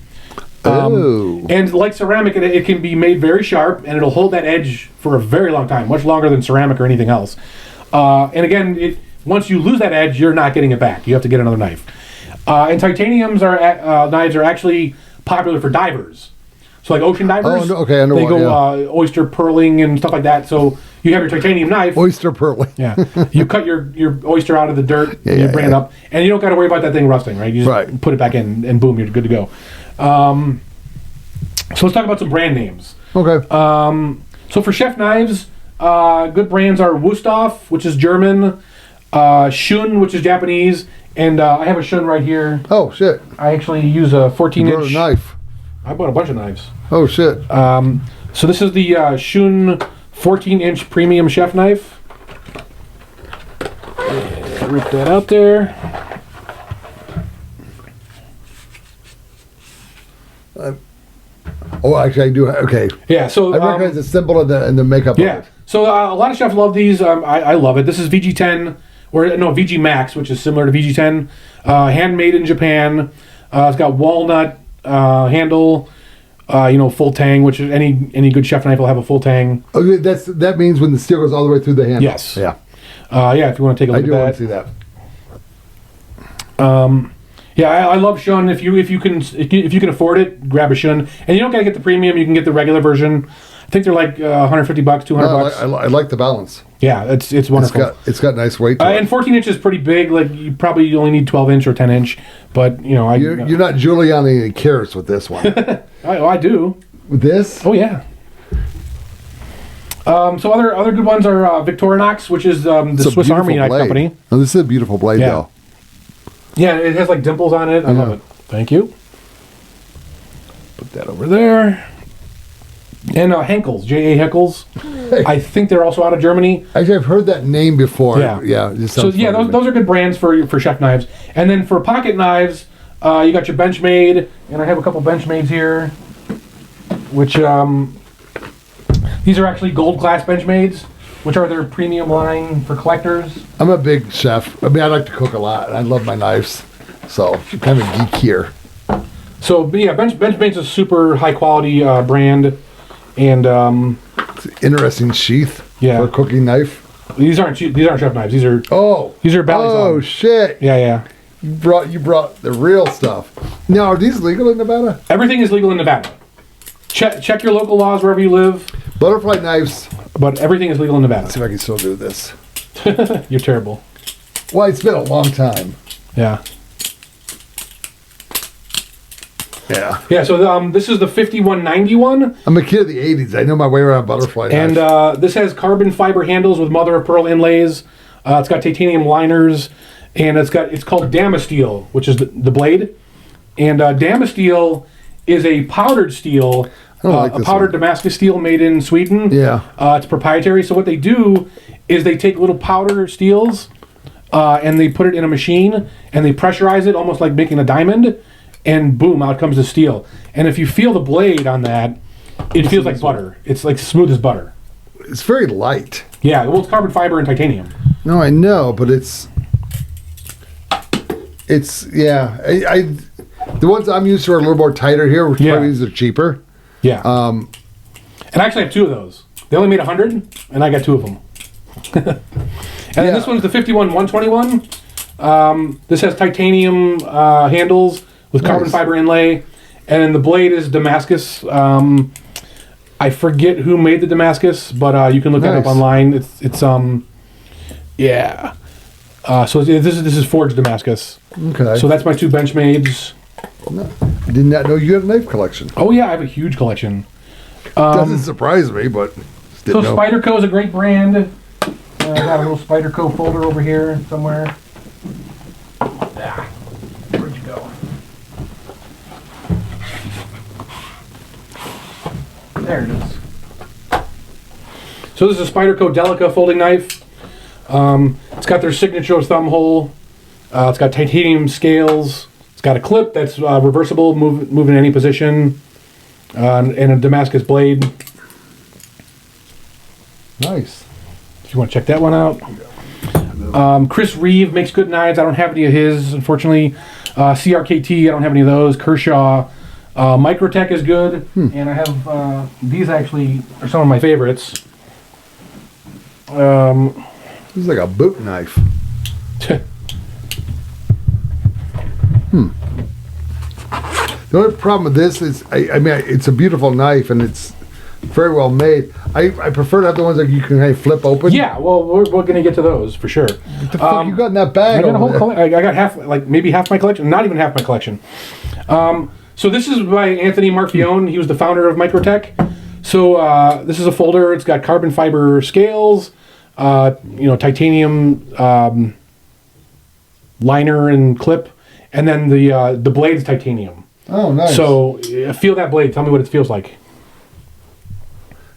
And like ceramic, it can be made very sharp, and it'll hold that edge for a very long time, much longer than ceramic or anything else. And again, once you lose that edge, you're not getting it back. You have to get another knife. And titaniums knives are actually popular for divers. So like ocean divers, okay, they go oyster pearling and stuff like that. So you have your titanium knife. Oyster pearling. Yeah. You cut your oyster out of the dirt, and you bring it up, and you don't got to worry about that thing rusting, right? You just put it back in, and boom, you're good to go. So let's talk about some brand names. Okay. So for chef knives, good brands are Wusthof, which is German, Shun, which is Japanese, and I have a Shun right here. Oh shit! I actually use a 14-inch knife. I bought a bunch of knives. Oh shit! So this is the Shun 14-inch premium chef knife. And rip that out there. Actually, I do. Okay. Yeah, so I recognize the symbol and the makeup. Yeah. Of it. So a lot of chefs love these. I love it. This is VG10, VG Max, which is similar to VG10. Handmade in Japan. It's got walnut handle. Full tang, which is any good chef knife will have a full tang. Okay, that means when the steel goes all the way through the handle. Yes. Yeah. If you want to take a look at that. I do want to see that. I love Shun. If you can afford it, grab a Shun. And you don't gotta get the premium. You can get the regular version. I think they're like $150, $200. I like the balance. Yeah, it's wonderful. It's got nice weight to it. And 14 inch is pretty big. Like you probably only need 12 inch or 10 inch. But you're not Giuliani any carrots with this one. I do. With this? Oh yeah. So other good ones are Victorinox, which is the Swiss Army knife company. Oh, this is a beautiful blade, though. Yeah, it has like dimples on it. I love it. Thank you. Put that over there. And Henkel's, J.A. Henkel's. Hey. I think they're also out of Germany. Actually, I've heard that name before. Yeah. Those are good brands for chef knives. And then for pocket knives, you got your Benchmade, and I have a couple Benchmades here, which these are actually gold class Benchmades. which are their premium line for collectors. I'm a big chef. I mean, I like to cook a lot, and I love my knives. So, I'm kind of a geek here. So, but yeah, Benchmade's a super high quality brand, and it's an interesting sheath for a cooking knife. These aren't chef knives. These are Bally's. Oh shit! Yeah. You brought the real stuff. Now, are these legal in Nevada? Everything is legal in Nevada. Check your local laws wherever you live. Butterfly knives. But everything is legal in Nevada. Let's see if I can still do this. You're terrible. Well, it's been a long time. Yeah. Yeah. Yeah, so this is the 5191. I'm a kid of the 80s. I know my way around butterfly knives. And this has carbon fiber handles with mother of pearl inlays. It's got titanium liners. And it's called Damasteel, which is the blade. And Damasteel is a powdered steel, a powdered Damascus steel made in Sweden. Yeah. It's proprietary. So what they do is they take little powder steels and they put it in a machine and they pressurize it almost like making a diamond. And boom, out comes the steel. And if you feel the blade on that, it feels like butter. It's like smooth as butter. It's very light. Yeah, well, it's carbon fiber and titanium. No, I know, but it's yeah. The ones I'm used to are a little more tighter here, which probably means they're cheaper. Yeah. And I actually have two of those. They only made 100, and I got two of them. And then this one's the 51-121. This has titanium handles with carbon fiber inlay, and then the blade is Damascus. I forget who made the Damascus, but you can look that up online. It's yeah. So this is forged Damascus. Okay. So that's my two Benchmades. No, I did not know you had a knife collection. Oh yeah, I have a huge collection. Doesn't surprise me, but so Spyderco is a great brand. I got a little Spyderco folder over here somewhere. Where'd you go? There it is. So this is a Spyderco Delica folding knife. It's got their signature thumb hole. It's got titanium scales. It's got a clip that's reversible, move in any position, and a Damascus blade. Nice. If you want to check that one out. Chris Reeve makes good knives. I don't have any of his, unfortunately. CRKT, I don't have any of those. Kershaw. Microtech is good. And I have, these actually are some of my favorites. This is like a boot knife. The only problem with this is, I mean, it's a beautiful knife and it's very well made. I prefer to have the ones that you can kind of flip open. Yeah, well, we're going to get to those for sure. What the fuck you got in that bag? I got a whole I got half, like maybe half my collection, not even half my collection. So this is by Anthony Marfione. He was the founder of Microtech. So this is a folder. It's got carbon fiber scales, titanium liner and clip, and then the blade's titanium. Oh, nice. So feel that blade. Tell me what it feels like.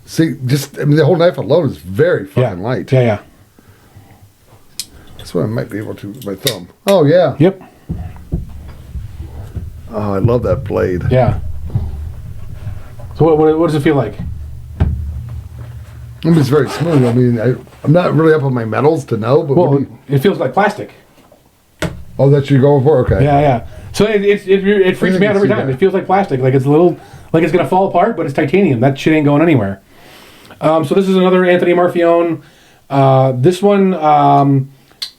See, the whole knife alone is very fucking light. Yeah. That's what I might be able to with my thumb. Oh, yeah. Yep. Oh, I love that blade. Yeah. So what does it feel like? I mean, it's very smooth. I mean, I'm not really up on my metals to know, but it feels like plastic. Oh, that's what you're going for? Okay. Yeah. So it freaks me out every time. It feels like plastic, like it's like it's gonna fall apart, but it's titanium. That shit ain't going anywhere. So this is another Anthony Marfione. This one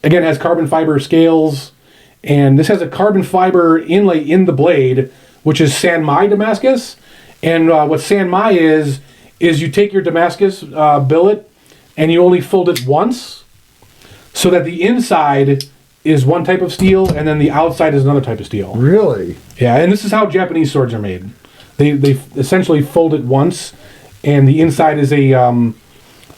again has carbon fiber scales, and this has a carbon fiber inlay in the blade, which is Sanmai Damascus. And what Sanmai is you take your Damascus billet and you only fold it once, so that the inside is one type of steel and then the outside is another type of steel. Really? Yeah, and this is how Japanese swords are made. They essentially fold it once, and the inside is a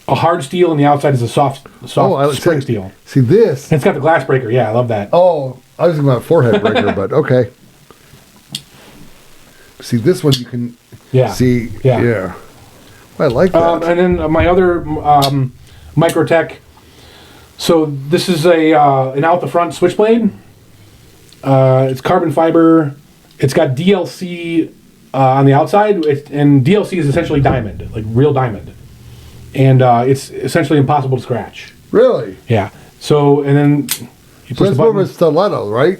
hard steel and the outside is a soft spring steel. See this? And it's got the glass breaker. Yeah, I love that. Oh, I was thinking about forehead breaker, but okay. See, this one you can see. Yeah. Well, I like that. And then my other Microtech. So this is an out the front switchblade. It's carbon fiber. It's got DLC on the outside, and DLC is essentially diamond, like real diamond. and it's essentially impossible to scratch. Really? Yeah. So, and then you push the That's more of button. a stiletto, right?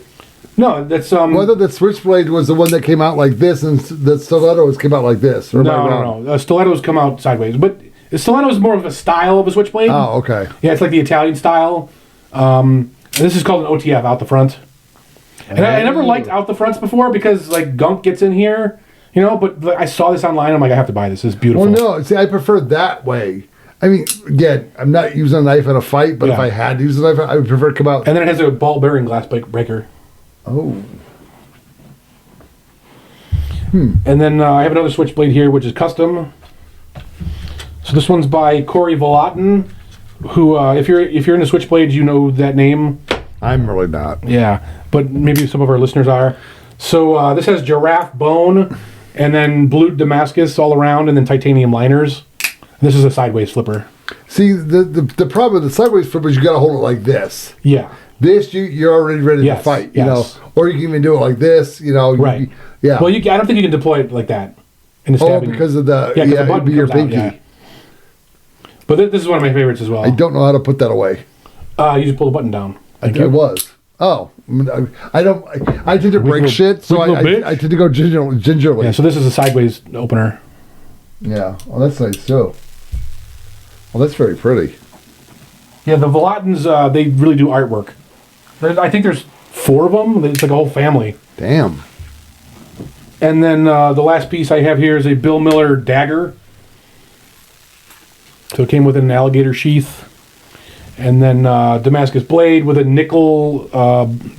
No, that's Whether the switchblade was the one that came out like this and the stilettos came out like this. Or am I wrong? no. Stilettos come out sideways, but the stiletto is more of a style of a switchblade. Oh, okay. Yeah, it's like the Italian style. This is called an OTF, out the front. And I never liked out the fronts before because like gunk gets in here, you know. But like, I saw this online. I'm like, I have to buy this. It's beautiful. Well, no, see, I prefer that way. I mean, again, I'm not using a knife in a fight, but if I had to use a knife, I would prefer it come out. And then it has a ball bearing glass breaker. Oh. And then I have another switchblade here, which is custom. So this one's by Corey Volatin, who, if you're into switchblades, you know that name. I'm really not. Yeah, but maybe some of our listeners are. So this has giraffe bone, and then blue Damascus all around, and then titanium liners. This is a sideways flipper. See, the problem with the sideways flipper is you got to hold it like this. Yeah. This, you're already ready to fight, you know. Or you can even do it like this, you know. Right. Yeah. Well, I don't think you can deploy it like that. In the stabbing. because of the, the button it'd be your comes out, pinky. But this is one of my favorites as well. I don't know how to put that away. You just pull the button down. It was. Oh, I don't. I tend to break shit, so I tend to go gingerly. Yeah. So this is a sideways opener. Yeah. Oh, that's nice too. Well, that's very pretty. Yeah, the Volatins, they really do artwork. I think there's 4 of them. It's like a whole family. Damn. And then the last piece I have here is a Bill Miller dagger. So it came with an alligator sheath. And then Damascus blade with a nickel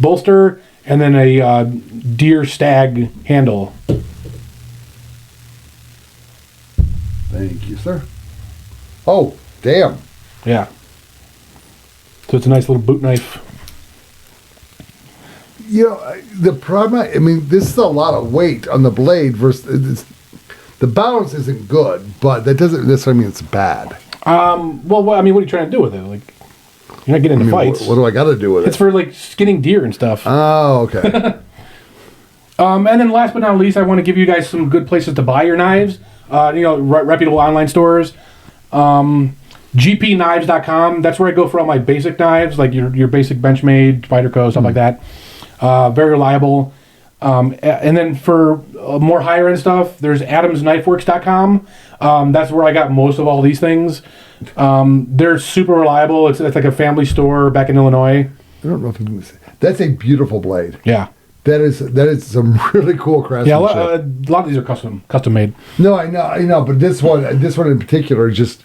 bolster. And then a deer stag handle. Thank you, sir. Oh, damn. Yeah. So it's a nice little boot knife. You know, the problem, I mean, this is a lot of weight on the blade versus, the balance isn't good, but that doesn't necessarily mean it's bad. Well, I mean, what are you trying to do with it? Like, you're not getting into fights. What do I got to do with it? It's for, like, skinning deer and stuff. Oh, okay. And then last but not least, I want to give you guys some good places to buy your knives. Reputable online stores. GPKnives.com. That's where I go for all my basic knives, like your basic Benchmade, Spyderco, stuff like that. Very reliable. And then for more higher end stuff, there's AdamsKnifeWorks.com. That's where I got most of all these things. They're super reliable. It's like a family store back in Illinois. I don't know if you can say. That's a beautiful blade. Yeah. That is some really cool craftsmanship. Yeah, a lot of these are custom made. No, I know, but this one in particular is just.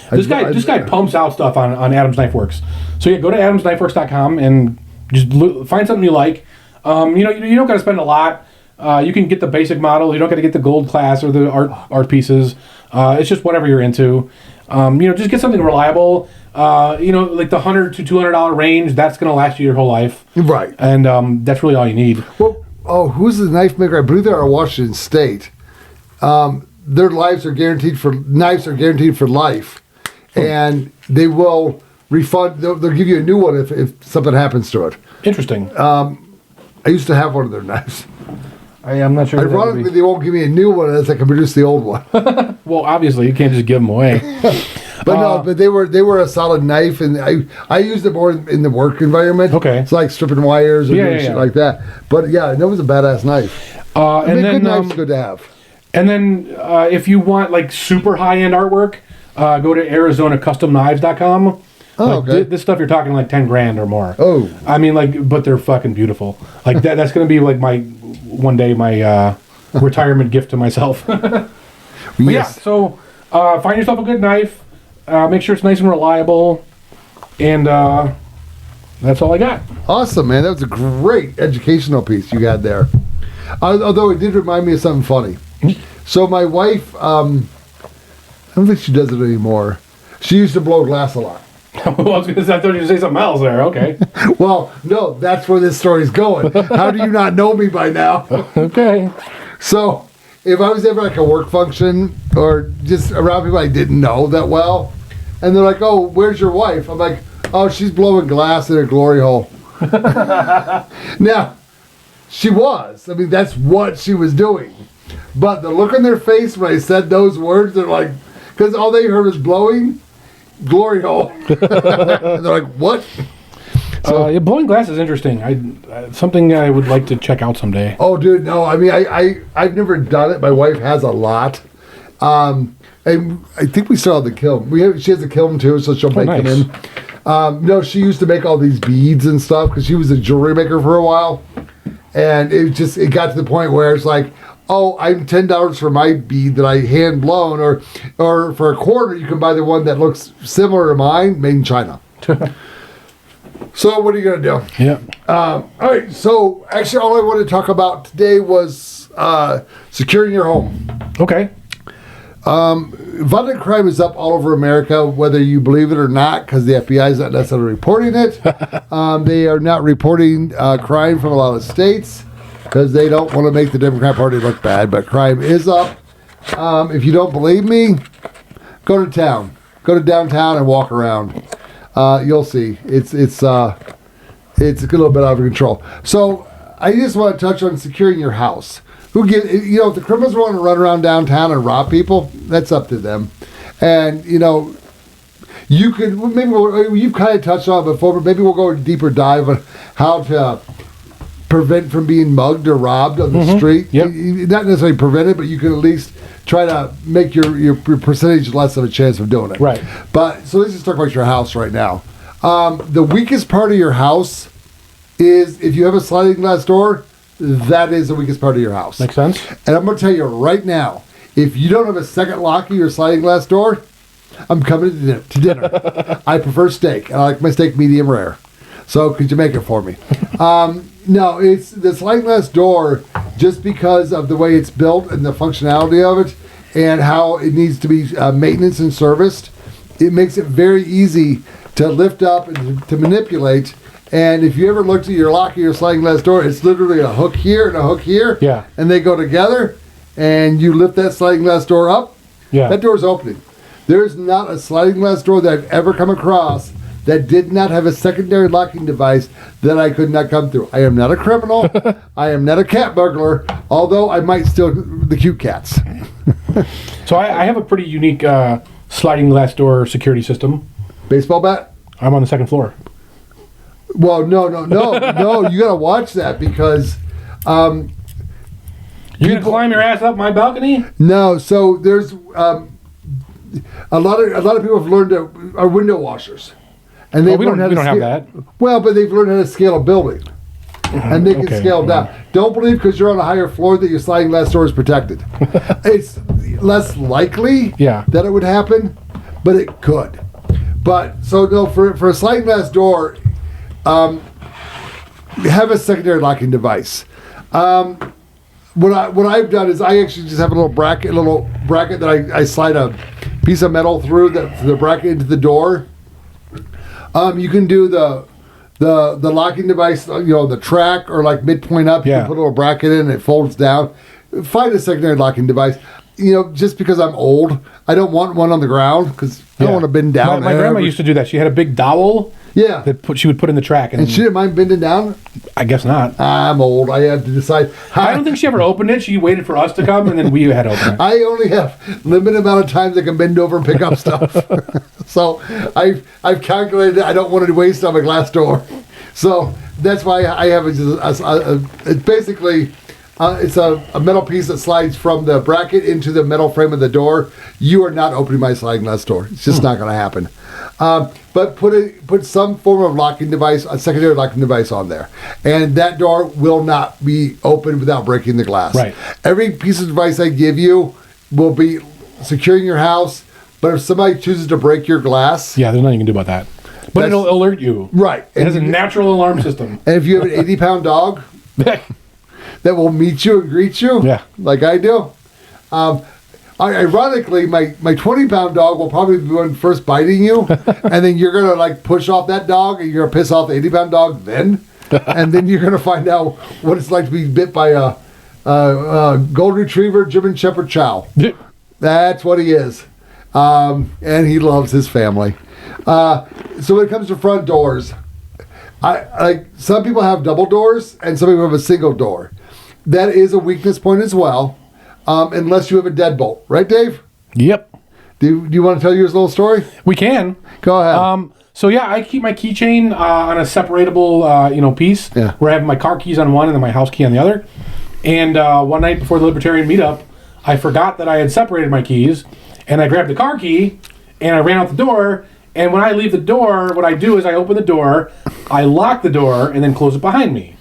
This guy pumps out stuff on Adams Knife Works. So yeah, go to AdamsKnifeWorks.com and just find something you like. You don't got to spend a lot. You can get the basic model. You don't got to get the gold class or the art pieces. It's just whatever you're into. Just get something reliable. Like the $100 to $200 range. That's going to last you your whole life. Right. And that's really all you need. Well, who's the knife maker? I believe they're out of Washington State. Their knives are guaranteed for life, and they will refund. They'll give you a new one if something happens to it. Interesting. I used to have one of their knives. I'm not sure. Ironically, they won't give me a new one unless I can produce the old one. Well, obviously, you can't just give them away. But they were a solid knife, and I used it more in the work environment. Okay, it's like stripping wires or doing shit like that. But yeah, that was a badass knife. Good knife's good to have. And then if you want like super high end artwork, go to ArizonaCustomKnives.com. Oh, okay. This stuff you're talking like $10,000 or more. Oh, I mean, but they're fucking beautiful. Like that's gonna be like my retirement gift to myself. Yes. Yeah. So find yourself a good knife. Make sure it's nice and reliable, and that's all I got. Awesome, man. That was a great educational piece you got there. Although it did remind me of something funny. So my wife, I don't think she does it anymore. She used to blow glass a lot. Well, I thought you were going to say something else there. Okay. Well, no, that's where this story's going. How do you not know me by now? Okay. So, if I was ever like a work function or just around people I didn't know that well, and they're like, "Oh, where's your wife?" I'm like, "Oh, she's blowing glass in her glory hole." Now, she was. I mean, that's what she was doing. But the look on their face when I said those words, they're like, because all they heard was blowing, glory hole. And they're like, what? So, yeah, blowing glass is interesting. Something I would like to check out someday. Oh, dude, no. I mean, I've never done it. My wife has a lot. And I think we still have the kiln. She has a kiln too, so she'll make them in. No, she used to make all these beads and stuff because she was a jewelry maker for a while. And it got to the point where it's like, oh, I'm $10 for my bead that I hand blown, or for a quarter you can buy the one that looks similar to mine, made in China. So what are you gonna do? Yeah. All right. So actually, all I wanted to talk about today was securing your home. Okay. Violent crime is up all over America, whether you believe it or not, because the FBI is not necessarily reporting it. They are not reporting crime from a lot of states because they don't want to make the Democrat Party look bad. But crime is up. If you don't believe me, go to town. Go to downtown and walk around. You'll see. It's a little bit out of control. So I just want to touch on securing your house. If the criminals want to run around downtown and rob people, that's up to them. And, you could, maybe you've kind of touched on it before, but maybe we'll go a deeper dive on how to prevent from being mugged or robbed on the street. Yep. Not necessarily prevent it, but you can at least try to make your percentage less of a chance of doing it. Right. But, so let's just talk about your house right now. The weakest part of your house is if you have a sliding glass door, that is the weakest part of your house. Makes sense. And I'm going to tell you right now, if you don't have a second lock of your sliding glass door, I'm coming to dinner. I prefer steak, and I like my steak medium rare. So could you make it for me? No, it's the sliding glass door, just because of the way it's built and the functionality of it and how it needs to be maintenance and serviced. It makes it very easy to lift up and to manipulate. And if you ever looked at your lock of your sliding glass door, it's literally a hook here and a hook here. Yeah. And they go together, and you lift that sliding glass door up. Yeah. That door's opening. There's not a sliding glass door that I've ever come across that did not have a secondary locking device that I could not come through. I am not a criminal. I am not a cat burglar, although I might steal the cute cats. So I have a pretty unique sliding glass door security system. Baseball bat? I'm on the second floor. Well, no. You got to watch that because You're gonna climb your ass up my balcony? no. So there's a lot of people have learned are window washers, and we don't have that. Well, but they've learned how to scale a building, and they can scale down. Don't believe because you're on a higher floor that your sliding glass door is protected. It's less likely that it would happen, but it could. But so no, for a sliding glass door. Have a secondary locking device. What I've done is I actually just have a little bracket that I slide a piece of metal through the bracket into the door. You can do the locking device, the track or like midpoint up. You can put a little bracket in and it folds down. Find a secondary locking device. Just because I'm old, I don't want one on the ground because I don't want to bend down. My grandma used to do that. She had a big dowel. Yeah. That she would put in the track. And she didn't mind bending down? I guess not. I'm old. I have to decide. I don't think she ever opened it. She waited for us to come, and then we had to open it. I only have limited amount of times I can bend over and pick up stuff. So I've calculated I don't want to waste on a glass door. So that's why I have it's basically... it's a metal piece that slides from the bracket into the metal frame of the door. You are not opening my sliding glass door. It's just not going to happen. But put some form of locking device, a secondary locking device on there. And that door will not be opened without breaking the glass. Right. Every piece of advice I give you will be securing your house. But if somebody chooses to break your glass... Yeah, there's nothing you can do about that. But it'll alert you. Right. It has a natural alarm system. And if you have an 80-pound dog... that will meet you and greet you, like I do. Ironically, my 20-pound dog will probably be the one first biting you, and then you're gonna like push off that dog, and you're gonna piss off the 80-pound dog then, and then you're gonna find out what it's like to be bit by a Golden Retriever German Shepherd Chow. That's what he is, and he loves his family. So when it comes to front doors, some people have double doors, and some people have a single door. That is a weakness point as well, unless you have a deadbolt. Right, Dave? Yep. Do you want to tell yours little story? We can. Go ahead. So yeah, I keep my keychain on a separatable, piece. Yeah. Where I have my car keys on one and then my house key on the other. And one night before the Libertarian meetup, I forgot that I had separated my keys, and I grabbed the car key, and I ran out the door. And when I leave the door, what I do is I open the door, I lock the door, and then close it behind me.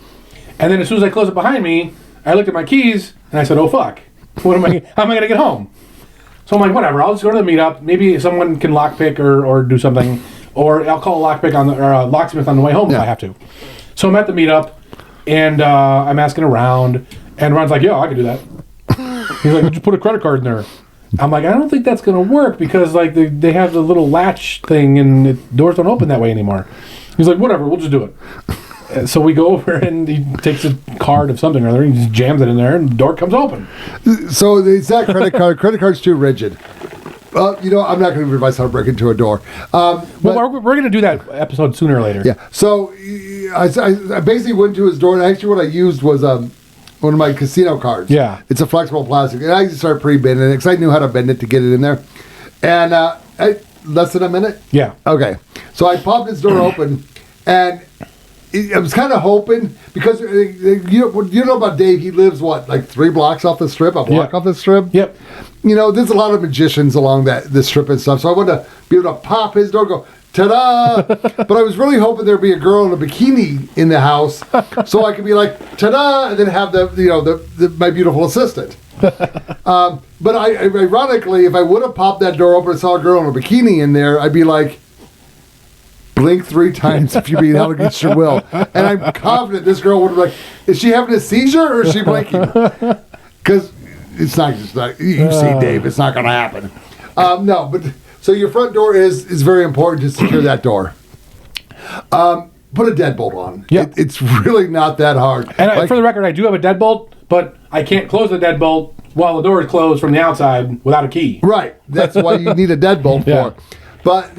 And then as soon as I close it behind me, I looked at my keys, and I said, "Oh fuck, how am I going to get home?" So I'm like, whatever, I'll just go to the meetup. Maybe someone can lockpick or do something. Or I'll call a locksmith on the way home if I have to. So I'm at the meetup, and I'm asking around, and Ron's like, "Yo, I can do that." He's like, "Just put a credit card in there." I'm like, "I don't think that's going to work because like they have the little latch thing, and the doors don't open that way anymore." He's like, "Whatever, we'll just do it." So we go over, and he takes a card of something or other, and he just jams it in there, and the door comes open. So it's that credit card's too rigid. I'm not going to give advice how to break into a door. Well, we're going to do that episode sooner or later. Yeah. So I basically went to his door, and actually what I used was one of my casino cards. Yeah. It's a flexible plastic, and I just started pre-bending it because I knew how to bend it to get it in there. And less than a minute? Yeah. Okay. So I popped his door open, and I was kind of hoping, because you know about Dave, he lives, like 3 blocks off the strip, a block off the strip? Yep. There's a lot of magicians along the strip and stuff, so I wanted to be able to pop his door and go, ta-da! But I was really hoping there'd be a girl in a bikini in the house, so I could be like, ta-da! And then have my beautiful assistant. But ironically, if I would have popped that door open and saw a girl in a bikini in there, I'd be like, blink 3 times if you're being held against your will. And I'm confident this girl would be like, is she having a seizure or is she blinking? Because it's not just like, you see Dave, it's not going to happen. No, but so your front door is very important to secure that door. Put a deadbolt on. Yeah. It's really not that hard. And for the record, I do have a deadbolt, but I can't close the deadbolt while the door is closed from the outside without a key. Right. That's why you need a deadbolt for. But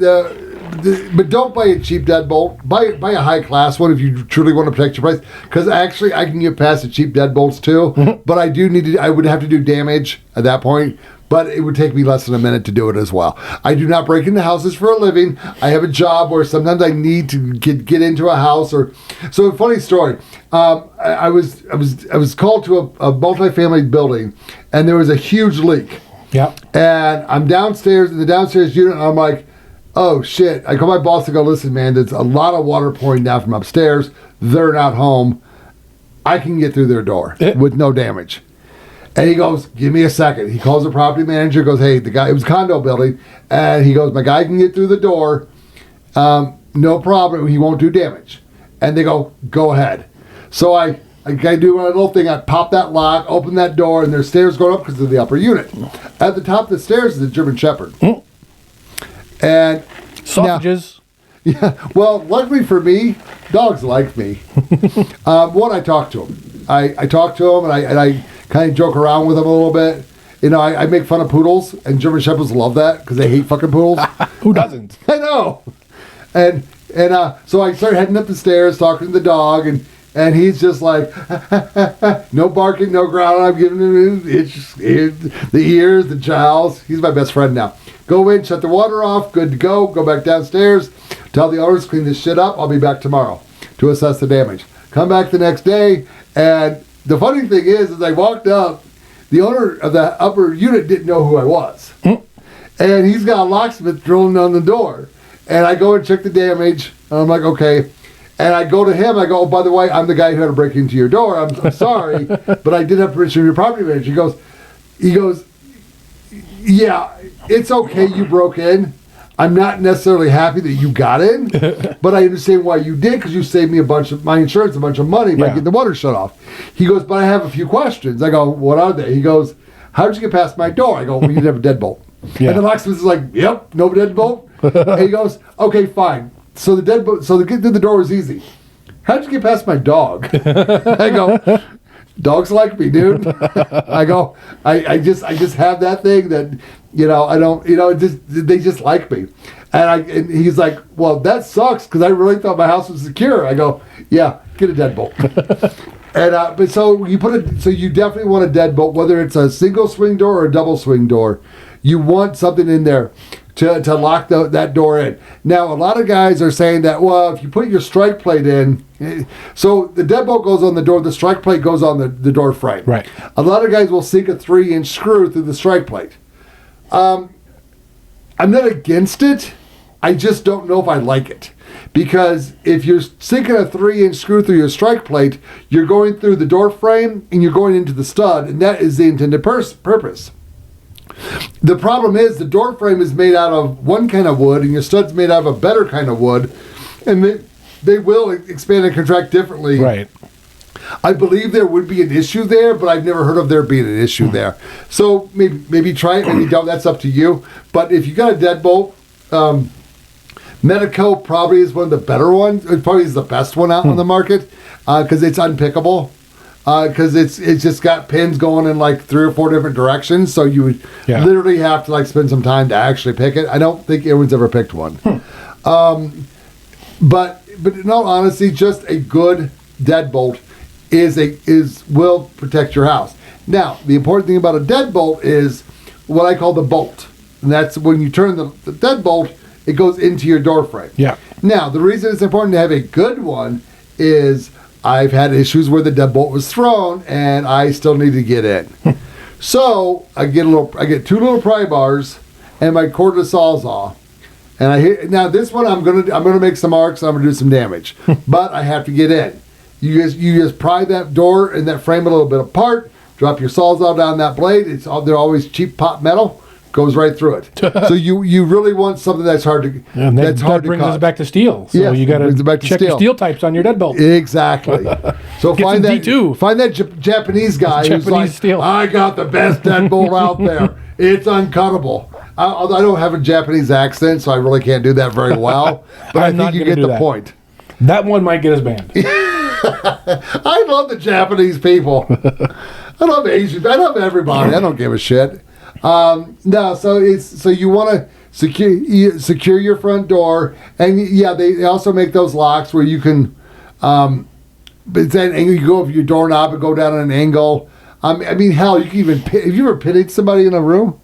but don't buy a cheap deadbolt. Buy a high class one if you truly want to protect your price. Because actually, I can get past the cheap deadbolts too. But I would have to do damage at that point. But it would take me less than a minute to do it as well. I do not break into houses for a living. I have a job where sometimes I need to get into a house. So a funny story. I was called to a multifamily building, and there was a huge leak. Yeah. And I'm downstairs in the downstairs unit, and I'm like, oh shit. I call my boss to go, listen, man, there's a lot of water pouring down from upstairs. They're not home. I can get through their door with no damage. And he goes, give me a second. He calls the property manager, goes, hey, the guy, it was a condo building, and he goes, my guy can get through the door. No problem. He won't do damage. And they go ahead. So I do a little thing. I pop that lock, open that door, and there's stairs going up because of the upper unit. At the top of the stairs is a German Shepherd. And sausages. Yeah. Well, luckily for me, dogs like me. I talk to him. I talk to him, and I kind of joke around with him a little bit. I make fun of poodles, and German Shepherds love that because they hate fucking poodles. Who doesn't? I know. And so I start heading up the stairs, talking to the dog, and he's just like, no barking, no growling. I'm giving him the ears, the jowls. He's my best friend now. Go in, shut the water off, good to go. Go back downstairs, tell the owners, clean this shit up. I'll be back tomorrow to assess the damage. Come back the next day, and the funny thing is, as I walked up, the owner of the upper unit didn't know who I was. And he's got a locksmith drilling on the door. And I go and check the damage, and I'm like, okay. And I go to him, I go, oh, by the way, I'm the guy who had to break into your door. I'm sorry, but I did have permission from your property manager. He goes, yeah, it's okay you broke in. I'm not necessarily happy that you got in, but I understand why you did, because you saved me my insurance a bunch of money by getting the water shut off. He goes, but I have a few questions. I go, what are they? He goes, how did you get past my door? I go, well, you didn't have a deadbolt. Yeah. And the locksmith is like, yep, no deadbolt. And he goes, okay, fine. So the deadbolt, so the get through the door was easy. How did you get past my dog? I go, dogs like me, dude. I go, I just have that thing that, I don't, they just like me. And he's like, well, that sucks, because I really thought my house was secure. I go, yeah, get a deadbolt. And but so you definitely want a deadbolt, whether it's a single swing door or a double swing door. You want something in there to lock that door in. Now, a lot of guys are saying that, well, if you put your strike plate in, so the deadbolt goes on the door, the strike plate goes on the door frame. Right. A lot of guys will sink a 3-inch screw through the strike plate. I'm not against it. I just don't know if I like it. Because if you're sinking a 3-inch screw through your strike plate, you're going through the door frame and you're going into the stud, and that is the intended purpose. The problem is the door frame is made out of one kind of wood and your stud's made out of a better kind of wood, and they will expand and contract differently. Right. I believe there would be an issue there, but I've never heard of there being an issue there. So maybe try it, maybe don't. That's up to you. But if you got a deadbolt, Medico probably is one of the better ones. It probably is the best one out on the market because it's unpickable. Because it's just got pins going in like 3 or 4 different directions, so you would literally have to like spend some time to actually pick it. I don't think anyone's ever picked one. But in all honesty, just a good deadbolt will protect your house. Now, the important thing about a deadbolt is what I call the bolt, and that's when you turn the deadbolt, it goes into your door frame. Yeah. Now, the reason it's important to have a good one is I've had issues where the deadbolt was thrown and I still need to get in. So I get 2 little pry bars and my cordless sawzall. And now this one I'm gonna make some marks and I'm gonna do some damage. But I have to get in. You just pry that door and that frame a little bit apart, drop your sawzall down that blade. They're always cheap pot metal. Goes right through it. So you really want something that's hard to that brings us back to steel. So you got to check your steel types on your deadbolt. Exactly. So find that Japanese guy who's like, steel. I got the best deadbolt out there. It's uncuttable. I don't have a Japanese accent, so I really can't do that very well. But I think you get the point. That one might get us banned. I love the Japanese people. I love Asians. I love everybody. I don't give a shit. No, so you want to secure your front door, and they also make those locks where you can, but then you go over your doorknob and go down at an angle. I mean, hell, you can even have you ever pinnied somebody in a room?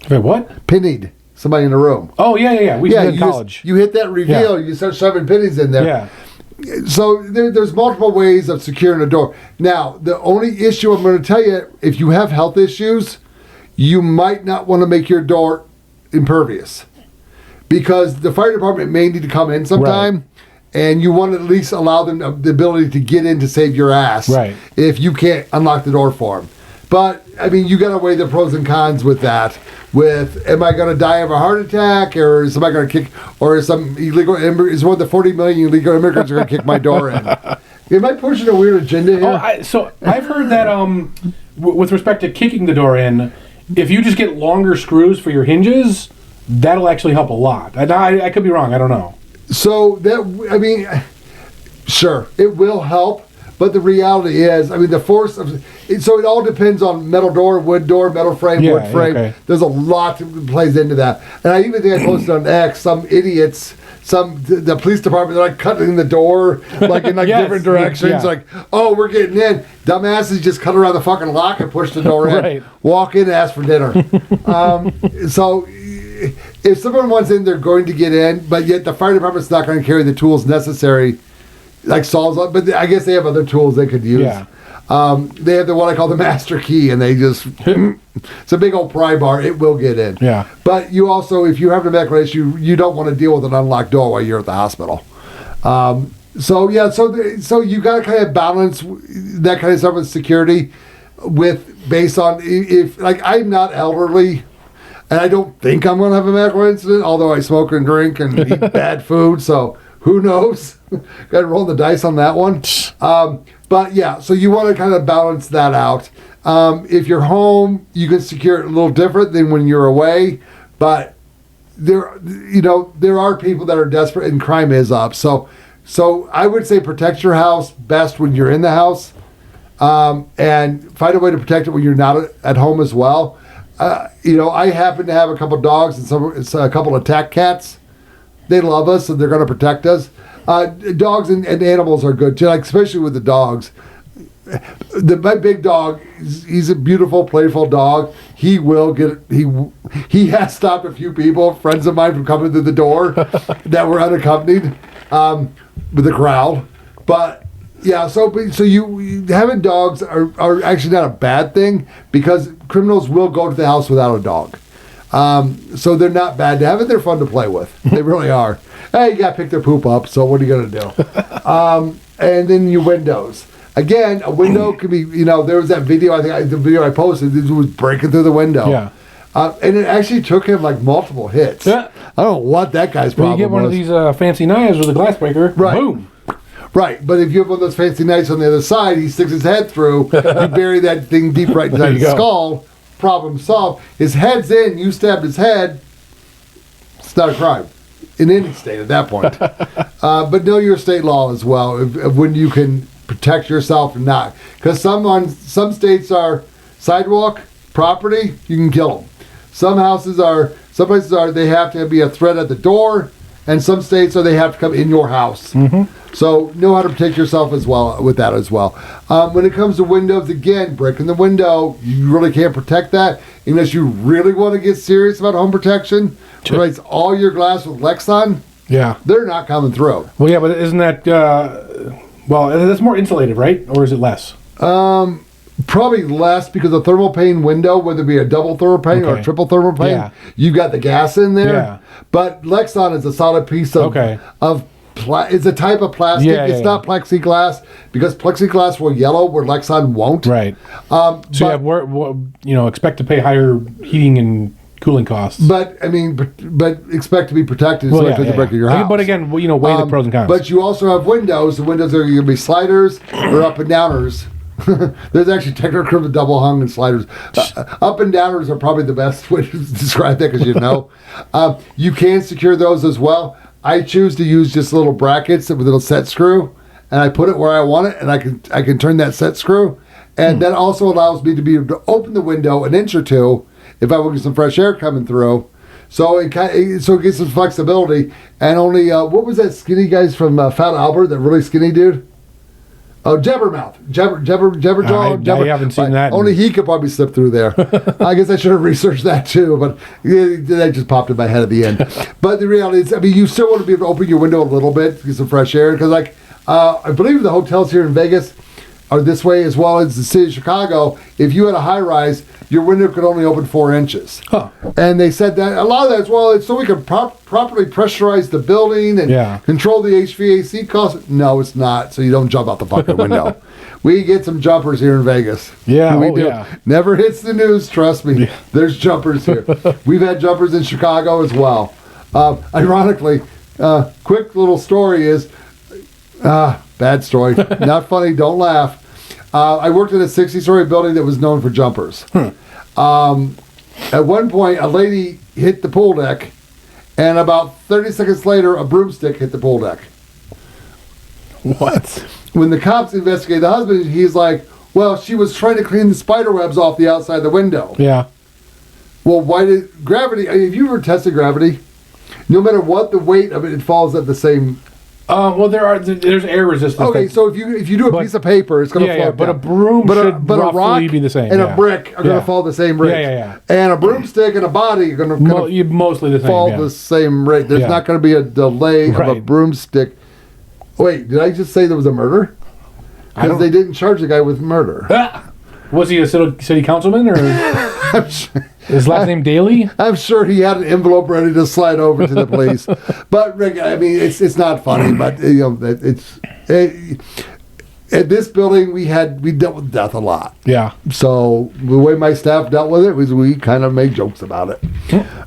Wait, what? Pinnied somebody in a room. Oh yeah. We did in college. You hit that reveal, you start shoving pennies in there. Yeah. So there's multiple ways of securing a door. Now, the only issue I'm going to tell you, if you have health issues, you might not want to make your door impervious because the fire department may need to come in sometime, and you want to at least allow them the ability to get in to save your ass if you can't unlock the door for them. But, I mean, you got to weigh the pros and cons with that. Am I going to die of a heart attack, or is somebody going to kick, or is some is one of the 40 million illegal immigrants going to kick my door in? Am I pushing a weird agenda here? So I've heard that with respect to kicking the door in, if you just get longer screws for your hinges, that'll actually help a lot. I could be wrong. I don't know. So sure, it will help, but the reality is, the force of so it all depends on metal door, wood door, metal frame, wood frame. Okay. There's a lot that plays into that, and I even think I posted on X some idiots. The police department, they're like cutting the door like in different directions. Yeah. Like, oh, we're getting in. Dumbasses just cut around the fucking lock and push the door in. Walk in and ask for dinner. So if someone wants in, they're going to get in, but yet the fire department's not going to carry the tools necessary, like saws. But I guess they have other tools they could use. Yeah. They have what I call the master key, and they just it's a big old pry bar. It will get in. Yeah. But you also, if you have a medical issue, you don't want to deal with an unlocked door while you're at the hospital. So you got to kind of balance that kind of stuff with security, based on if like I'm not elderly, and I don't think I'm going to have a medical incident, although I smoke and drink and eat bad food. So who knows? Got to roll the dice on that one. But yeah, so you want to kind of balance that out. If you're home, you can secure it a little different than when you're away. But there are people that are desperate, and crime is up. So I would say protect your house best when you're in the house, and find a way to protect it when you're not at home as well. I happen to have a couple dogs and a couple of attack cats. They love us, and they're going to protect us. Dogs and animals are good too, like especially with the dogs. my big dog, he's a beautiful, playful dog. He will get he has stopped a few people, friends of mine, from coming through the door that were unaccompanied with a growl. But yeah, so you having dogs are actually not a bad thing because criminals will go to the house without a dog. So they're not bad to have, and they're fun to play with. They really are. Hey, you got to pick their poop up, so what are you going to do? And then your windows. Again, a window could be, there was that video, the video I posted, it was breaking through the window. Yeah. And it actually took him like multiple hits. Yeah. I don't know what that guy's problem was. You get one of these fancy knives with a glass breaker, right. Boom. Right, but if you have one of those fancy knives on the other side, he sticks his head through, you bury that thing deep right inside his skull, problem solved. His head's in, you stabbed his head, it's not a crime in any state at that point. But know your state law as well, of when you can protect yourself and not. Because some states are sidewalk, property, you can kill them. Some places are, they have to be a threat at the door, and some states are, they have to come in your house. Mm-hmm. So know how to protect yourself as well with that as well. When it comes to windows, again, breaking the window, you really can't protect that unless you really want to get serious about home protection. Replace all your glass with Lexan. Yeah, they're not coming through. Well, yeah, but isn't that that's more insulated, right? Or is it less? Probably less because a thermal pane window, whether it be a double thermal pane or a triple thermal pane, you've got the gas in there. Yeah. But Lexan is a solid piece of it's a type of plastic. It's not plexiglass because plexiglass will yellow where Lexan won't. Right. Expect to pay higher heating and cooling costs. But expect to be protected so it doesn't break your house. But again, weigh the pros and cons. But you also have windows. The windows are going to be sliders or up and downers. There's actually technical double hung and sliders. Up and downers are probably the best way to describe that because you can secure those as well. I choose to use just little brackets with a little set screw, and I put it where I want it, and I can turn that set screw, and that also allows me to be able to open the window an inch or two if I want to get some fresh air coming through. So it gets some flexibility. And only what was that skinny guys from Fat Albert, that really skinny dude? Oh, Jabbermouth. Jabberjaw. I haven't seen that. Only he could probably slip through there. I guess I should have researched that too, but that just popped in my head at the end. But the reality is, you still want to be able to open your window a little bit to get some fresh air. Because, I believe the hotels here in Vegas are this way as well as the city of Chicago. If you had a high rise, your window could only open 4 inches. Huh. And they said that a lot of that as well, it's so we can properly pressurize the building and control the HVAC costs. No, it's not. So you don't jump out the fucking window. We get some jumpers here in Vegas. Yeah, we do. Yeah. Never hits the news, trust me. Yeah. There's jumpers here. We've had jumpers in Chicago as well. Ironically, quick little story is, bad story. Not funny, don't laugh. I worked in a 60-story building that was known for jumpers. At one point, a lady hit the pool deck, and about 30 seconds later, a broomstick hit the pool deck. What? When the cops investigated the husband, he's like, well, she was trying to clean the spider webs off the outside of the window. Yeah. Well, why did gravity, have you ever tested gravity? No matter what the weight of it, it falls at the same... there's air resistance. Okay, so if you do a piece of paper, it's going to float. But a broom should roughly a rock be the same. And a brick are going to fall the same rate. Yeah. And a broomstick and a body are going to mostly the same. Fall the same rate. There's not going to be a delay of a broomstick. Wait, did I just say there was a murder? Because they didn't charge the guy with murder. Was he a city councilman or his last name Daly? I'm sure he had an envelope ready to slide over to the police. But it's not funny. But at this building we dealt with death a lot. Yeah. So the way my staff dealt with it was we kind of made jokes about it.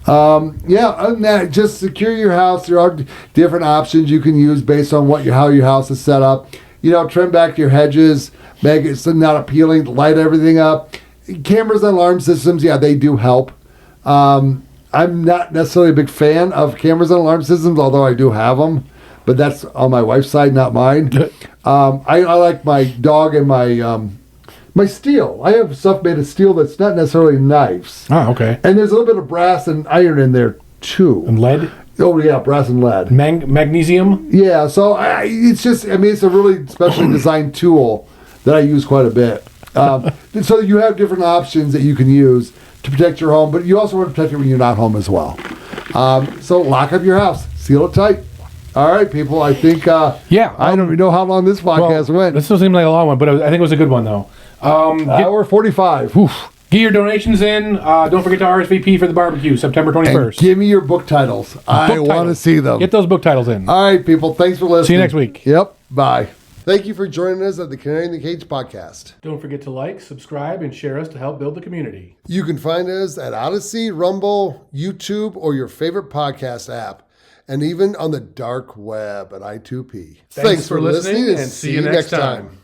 Other than that, just secure your house. There are different options you can use based on how your house is set up. Trim back your hedges, make it so not appealing, light everything up. Cameras and alarm systems, they do help. I'm not necessarily a big fan of cameras and alarm systems, although I do have them. But that's on my wife's side, not mine. I like my dog and my steel. I have stuff made of steel that's not necessarily knives. Oh, okay. And there's a little bit of brass and iron in there, too. And lead? Oh, yeah, brass and lead. Magnesium? Yeah, so it's just, it's a really specially designed tool that I use quite a bit. So you have different options that you can use to protect your home, but you also want to protect it when you're not home as well. So lock up your house, seal it tight. All right, people. I think. I don't even know how long this podcast went. This doesn't seem like a long one, but I think it was a good one though. Hour 45. Get your donations in. Don't forget to RSVP for the barbecue, September 21st. And give me your book titles. I want to see them. Get those book titles in. All right, people. Thanks for listening. See you next week. Yep. Bye. Thank you for joining us at the Canary in the Cage podcast. Don't forget to like, subscribe, and share us to help build the community. You can find us at Odyssey, Rumble, YouTube, or your favorite podcast app, and even on the dark web at I2P. Thanks for listening, and see you next time.